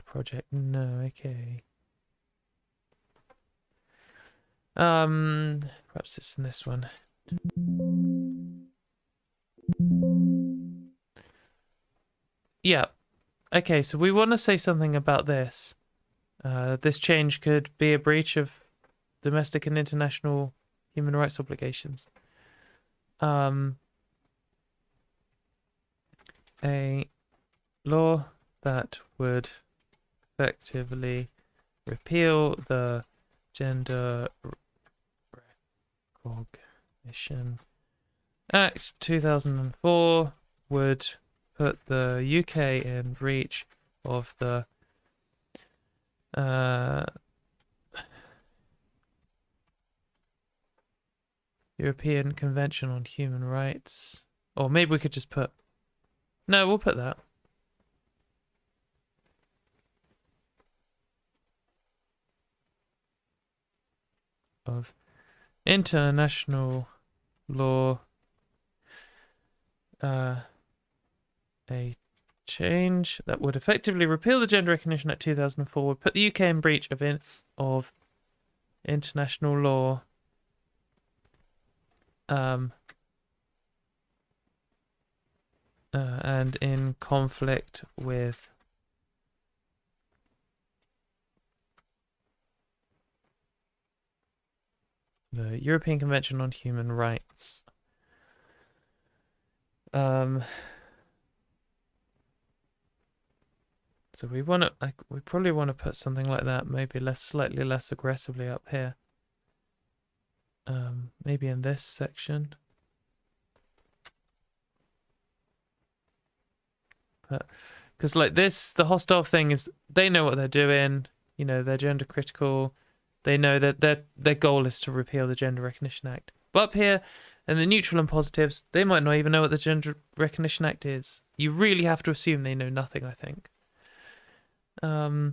project. No, okay. Perhaps it's in this one. Yeah. Okay, so we want to say something about this. This change could be a breach of domestic and international human rights obligations. A law that would effectively repeal the Gender Recognition Act 2004 would put the UK in breach of the European Convention on Human Rights. Or maybe we could just put... No, we'll put that. Of international law. A change that would effectively repeal the Gender Recognition Act 2004 would put the UK in breach of international law. And in conflict with the European Convention on Human Rights. So we want to, we probably want to put something like that, maybe slightly less aggressively up here. Maybe in this section. But because like this, the hostile thing is they know what they're doing. You know, they're gender critical. They know that their goal is to repeal the Gender Recognition Act. But up here, and the neutral and positives, they might not even know what the Gender Recognition Act is. You really have to assume they know nothing, I think. So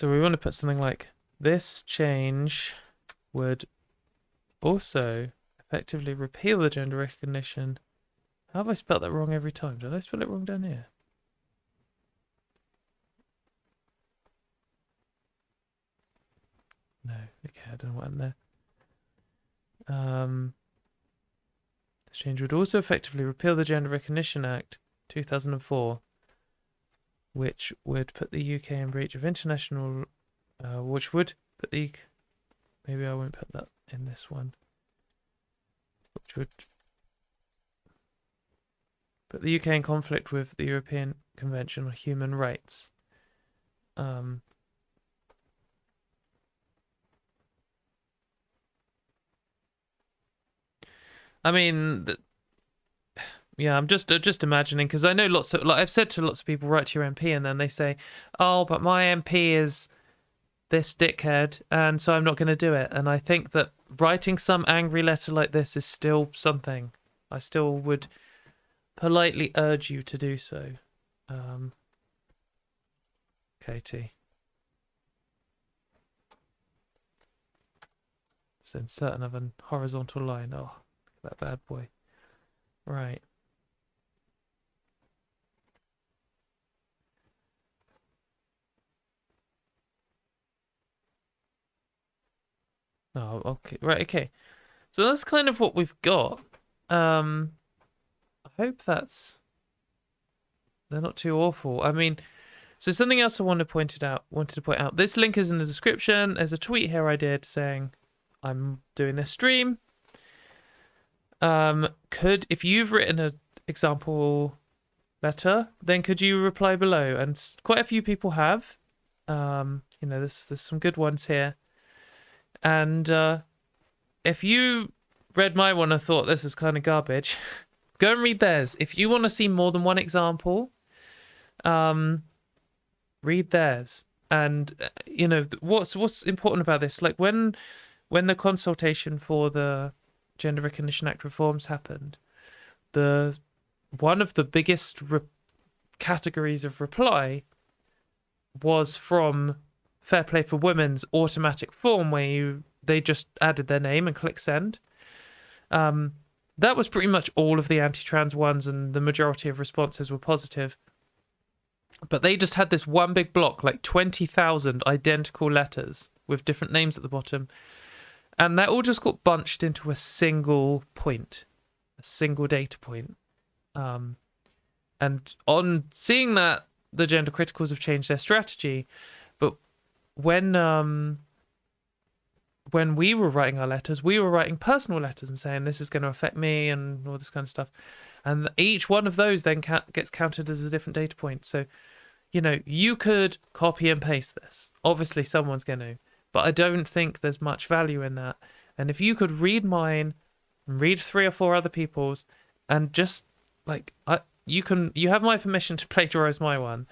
we want to put something like, this change would also effectively repeal the Gender Recognition. How have I spelled that wrong every time? Did I spell it wrong down here? No. Okay, I don't know what I'm there. This change would also effectively repeal the Gender Recognition Act 2004, which would put the UK in breach of international... which would put the... Maybe I won't put that in this one. Which would... put the UK in conflict with the European Convention on Human Rights. I mean, yeah, I'm just imagining, because I know lots of, like I've said to lots of people, write to your MP, and then they say, oh, but my MP is this dickhead, and so I'm not going to do it. And I think that writing some angry letter like this is still something. I still would politely urge you to do so. Katie. Let's insert another horizontal line. Oh, that bad boy. Right. Oh, okay. Right, okay. So that's kind of what we've got. I hope they're not too awful. I mean, so something else I wanted to point out. This link is in the description. There's a tweet here I did saying I'm doing this stream. If you've written an example letter, then could you reply below? And quite a few people have. You know, there's some good ones here. And if you read my one and thought this is kind of garbage, go and read theirs. If you want to see more than one example, read theirs. And you know what's important about this, like when the consultation for the Gender Recognition Act reforms happened, one of the biggest categories of reply was from Fair Play for Women's automatic form where they just added their name and click send. That was pretty much all of the anti-trans ones, and the majority of responses were positive. But they just had this one big block, like 20,000 identical letters with different names at the bottom. And that all just got bunched into a single point, a single data point. And on seeing that, the gender criticals have changed their strategy. But when we were writing our letters, we were writing personal letters and saying this is going to affect me and all this kind of stuff. And each one of those then gets counted as a different data point. So, you know, you could copy and paste this. Obviously, someone's going to. But I don't think there's much value in that. And if you could read mine, read 3 or 4 other people's, and just like you have my permission to plagiarize my one.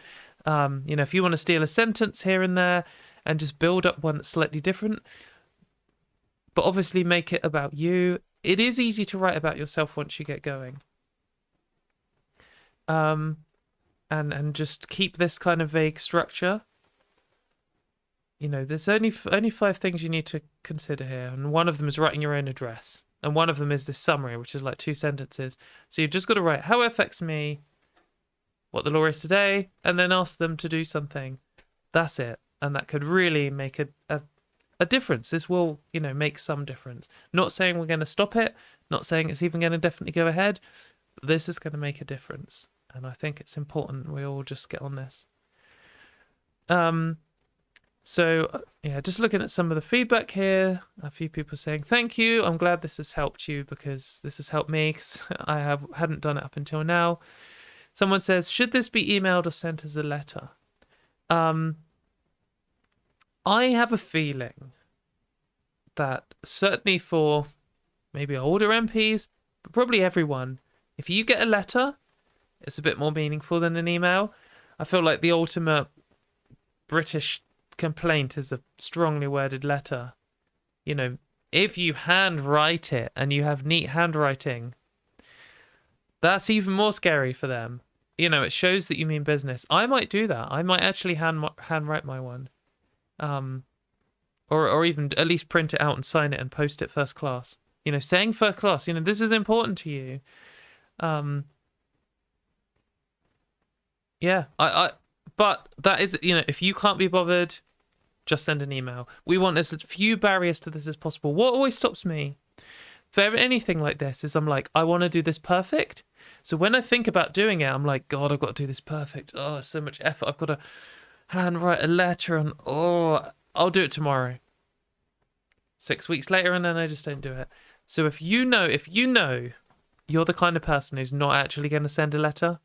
You know, if you want to steal a sentence here and there and just build up one that's slightly different, but obviously make it about you. It is easy to write about yourself once you get going. And just keep this kind of vague structure. You know, there's only 5 things you need to consider here, and one of them is writing your own address, and one of them is this summary, which is like 2 sentences. So you've just got to write how it affects me, what the law is today, and then ask them to do something. That's it, and that could really make a difference. This will, you know, make some difference. Not saying we're going to stop it, not saying it's even going to definitely go ahead, but this is going to make a difference, and I think it's important we all just get on this. So, yeah, just looking at some of the feedback here, a few people saying, thank you, I'm glad this has helped you because this has helped me because I hadn't done it up until now. Someone says, should this be emailed or sent as a letter? I have a feeling that certainly for maybe older MPs, but probably everyone, if you get a letter, it's a bit more meaningful than an email. I feel like the ultimate British complaint is a strongly worded letter. You know, if you handwrite it and you have neat handwriting, that's even more scary for them. You know, it shows that you mean business. I might do that. I might actually handwrite my one. Or even at least print it out and sign it and post it first class. You know, saying first class, you know, this is important to you. Yeah, but that is, you know, if you can't be bothered, just send an email. We want as few barriers to this as possible. What always stops me for anything like this is I'm like, I want to do this perfect. So when I think about doing it, I'm like, God, I've got to do this perfect. Oh, so much effort. I've got to handwrite a letter and, oh, I'll do it tomorrow. 6 weeks later, and then I just don't do it. So if you know you're the kind of person who's not actually going to send a letter,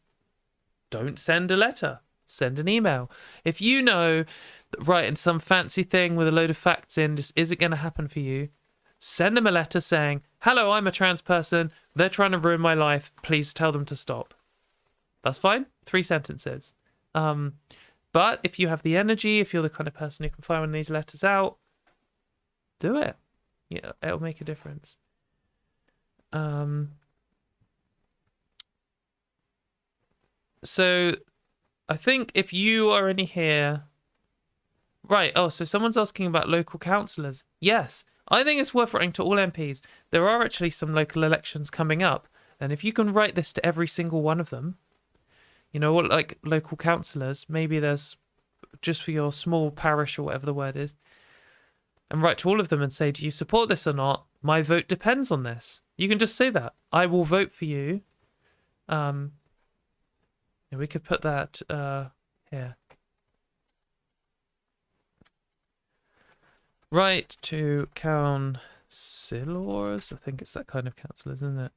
don't send a letter. Send an email. If you know that writing some fancy thing with a load of facts in just isn't going to happen for you, send them a letter saying, hello, I'm a trans person. They're trying to ruin my life. Please tell them to stop. That's fine. 3 sentences. But if you have the energy, if you're the kind of person who can fire one of these letters out, do it. Yeah, it'll make a difference. So I think if you are any here... Right, oh, so someone's asking about local councillors. Yes, I think it's worth writing to all MPs. There are actually some local elections coming up, and if you can write this to every single one of them, you know, like local councillors, maybe there's just for your small parish or whatever the word is, and write to all of them and say, do you support this or not? My vote depends on this. You can just say that. I will vote for you. We could put that here. Right to councillors. I think it's that kind of council, isn't it?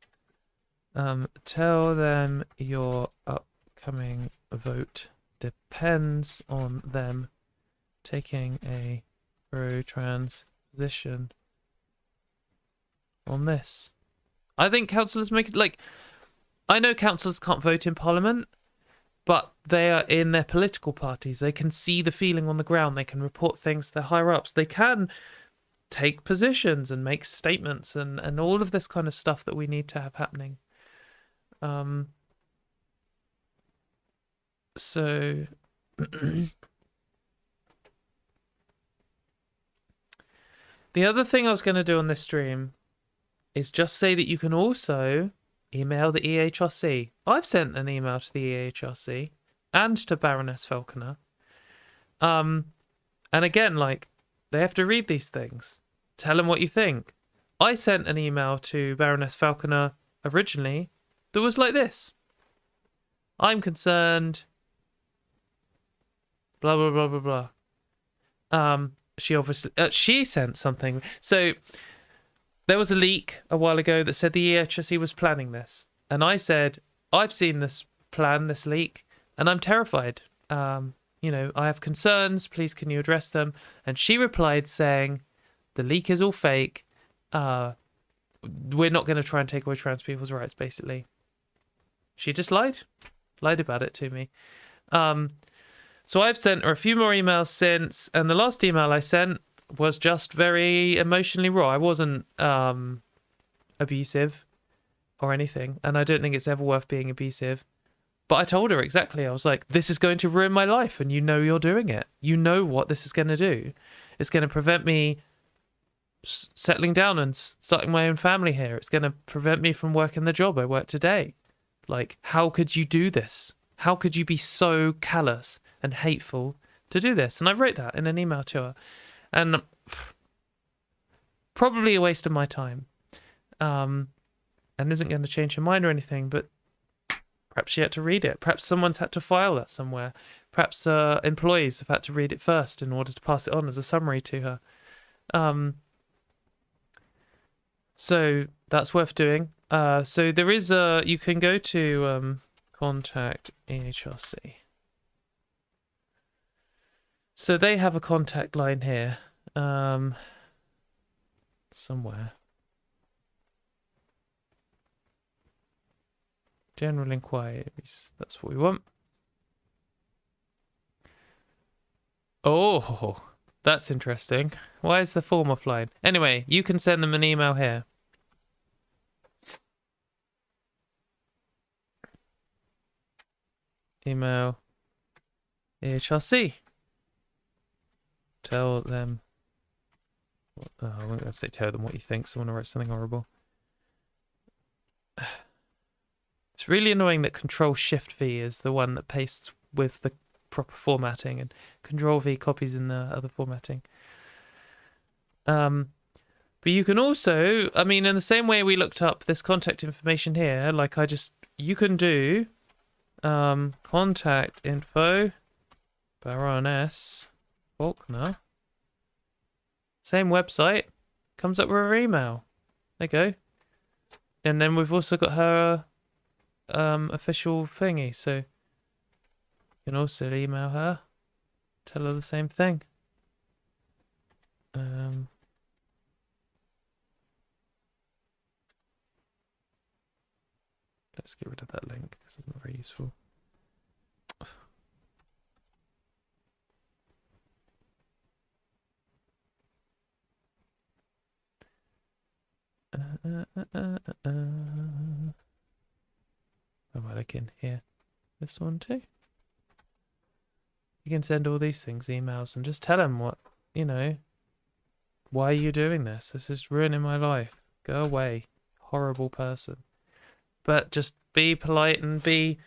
Tell them your upcoming vote depends on them taking a pro-trans position on this. I think councillors make it like... I know councillors can't vote in Parliament, but they are in their political parties. They can see the feeling on the ground. They can report things to their higher-ups. They can take positions and make statements and all of this kind of stuff that we need to have happening. So... The other thing I was going to do on this stream is just say that you can also email the EHRC. I've sent an email to the EHRC and to Baroness Falconer. And again, like, they have to read these things. Tell them what you think. I sent an email to Baroness Falconer originally that was like this. I'm concerned. Blah, blah, blah, blah, blah. She obviously... she sent something. So there was a leak a while ago that said the EHRC was planning this. And I said, I've seen this plan, this leak, and I'm terrified. You know, I have concerns. Please, can you address them? And she replied saying, the leak is all fake. We're not going to try and take away trans people's rights, basically. She just lied about it to me. So I've sent her a few more emails since, and the last email I sent was just very emotionally raw. I wasn't abusive or anything, and I don't think it's ever worth being abusive. But I told her exactly. I was like, this is going to ruin my life, and you know you're doing it. You know what this is going to do. It's going to prevent me settling down and starting my own family here. It's going to prevent me from working the job I work today. Like, how could you do this? How could you be so callous and hateful to do this? And I wrote that in an email to her. And probably a waste of my time. And isn't going to change her mind or anything, but perhaps she had to read it. Perhaps someone's had to file that somewhere. Perhaps employees have had to read it first in order to pass it on as a summary to her. So that's worth doing. So there is you can go to contact EHRC. So they have a contact line here. Somewhere. General inquiries. That's what we want. Oh, that's interesting. Why is the form offline? Anyway, you can send them an email here. Email EHRC. Tell them. Oh, I wasn't going to say tell them what you think. Someone will write something horrible. It's really annoying that Control-Shift-V is the one that pastes with the proper formatting, and Control-V copies in the other formatting. But you can also, I mean, in the same way we looked up this contact information here, like you can do contact info, Baroness Faulkner. Same website, comes up with her email. There you go. And then we've also got her official thingy, so you can also email her, tell her the same thing. Let's get rid of that link. This is not very useful. Oh, well, I can hear this one too. You can send all these things, emails, and just tell them what, you know, why are you doing this? This is ruining my life. Go away, horrible person. But just be polite and be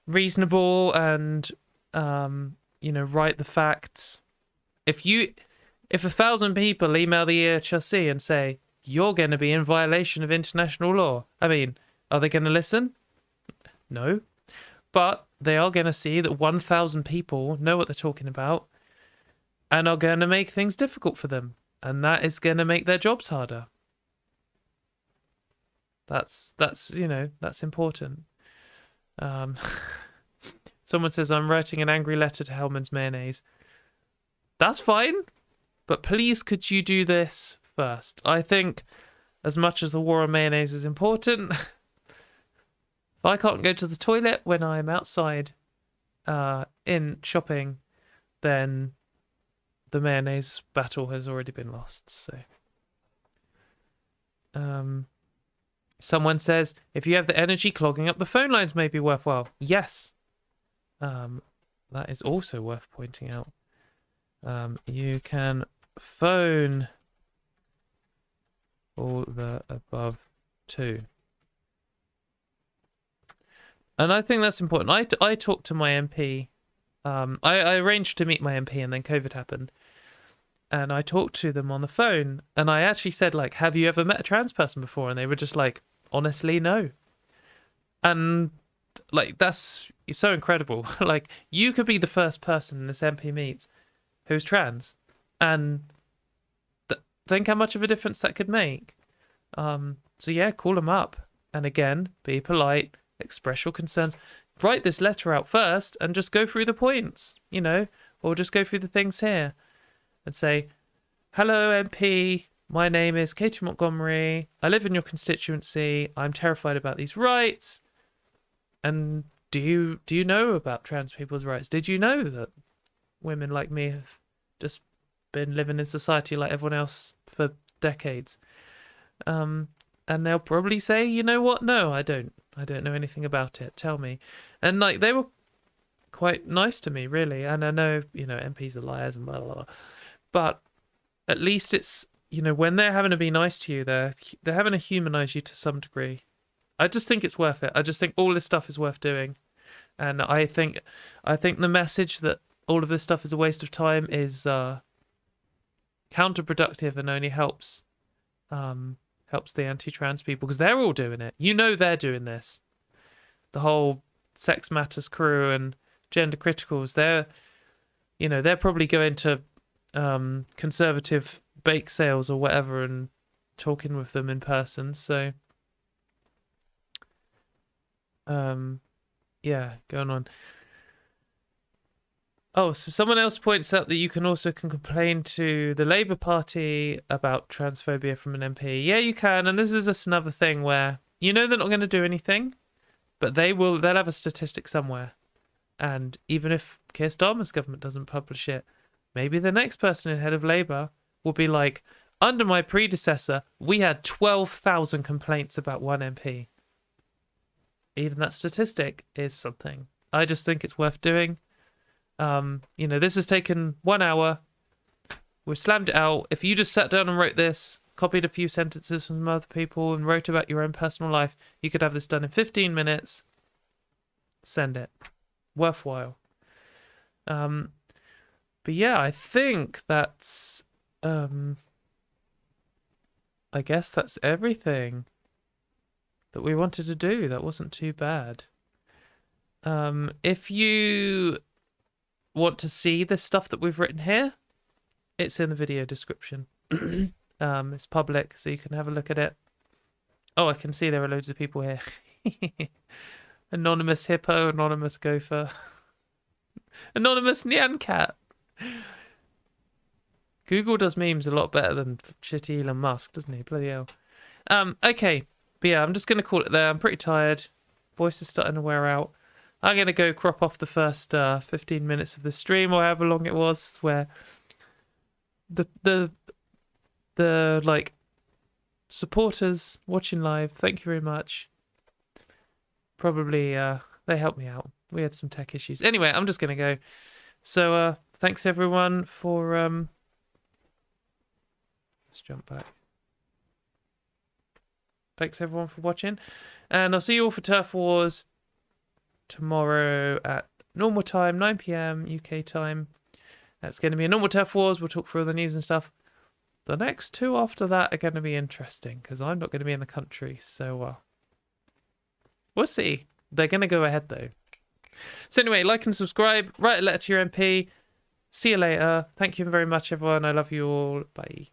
reasonable and, you know, write the facts. If 1,000 people email the EHRC and say, you're going to be in violation of international law, I mean, are they going to listen? No. But they are going to see that 1,000 people know what they're talking about and are going to make things difficult for them. And that is going to make their jobs harder. That's you know, that's important. Someone says, I'm writing an angry letter to Hellman's Mayonnaise. That's fine. But please, could you do this first? I think as much as the war on mayonnaise is important, if I can't go to the toilet when I'm outside in shopping, then the mayonnaise battle has already been lost. So, someone says, if you have the energy, clogging up the phone lines may be worthwhile. Yes. That is also worth pointing out. You can phone all the above too. And I think that's important. I talked to my MP. I arranged to meet my MP, and then COVID happened. And I talked to them on the phone, and I actually said, like, have you ever met a trans person before? And they were just like, honestly, no. And like, that's so incredible. Like, you could be the first person this MP meets who's trans, and think how much of a difference that could make. So yeah, call them up, and again, be polite, express your concerns, write this letter out first, and just go through the points, you know, or just go through the things here. And say, hello MP, my name is Katie Montgomery, I live in your constituency, I'm terrified about these rights, and do you know about trans people's rights? Did you know that women like me have just been living in society like everyone else for decades? And they'll probably say, you know what, no, I don't know anything about it, tell me. And like, they were quite nice to me, really. And I know, you know, MPs are liars and blah blah blah. But at least it's, you know, when they're having to be nice to you, they're having to humanize you to some degree. I just think it's worth it. I just think all this stuff is worth doing. And I think the message that all of this stuff is a waste of time is counterproductive and only helps the anti-trans people, because they're all doing it. You know, they're doing this. The whole Sex Matters crew and gender criticals, they're probably going to conservative bake sales or whatever and talking with them in person. So yeah, going on. Oh, so someone else points out that you can complain to the Labour Party about transphobia from an MP. Yeah, you can. And this is just another thing where, you know, they're not going to do anything, but they'll have a statistic somewhere. And even if Keir Starmer's government doesn't publish it, maybe the next person in head of Labour will be like, under my predecessor, we had 12,000 complaints about one MP. Even that statistic is something. I just think it's worth doing. You know, this has taken 1 hour. We've slammed it out. If you just sat down and wrote this, copied a few sentences from other people and wrote about your own personal life, you could have this done in 15 minutes. Send it. Worthwhile. But yeah, I think that's I guess that's everything that we wanted to do. That wasn't too bad. If you want to see the stuff that we've written here, it's in the video description. It's public, so you can have a look at it. Oh, I can see there are loads of people here. Anonymous hippo, anonymous gopher, anonymous nyan cat. Google does memes a lot better than shitty Elon Musk, doesn't he? Bloody hell. Okay, but yeah, I'm just going to call it there. I'm pretty tired. Voice is starting to wear out. I'm going to go crop off the first 15 minutes of the stream, or however long it was, where the like supporters watching live, thank you very much. Probably they helped me out. We had some tech issues. Anyway, I'm just going to go. So thanks everyone for let's jump back. Thanks everyone for watching, and I'll see you all for Turf Wars tomorrow at normal time, 9 p.m. UK time. That's going to be a normal Turf Wars. We'll talk through all the news and stuff. The next two after that are going to be interesting because I'm not going to be in the country, so we'll see. They're going to go ahead though. So anyway, like and subscribe, write a letter to your MP. See you later. Thank you very much, everyone. I love you all. Bye.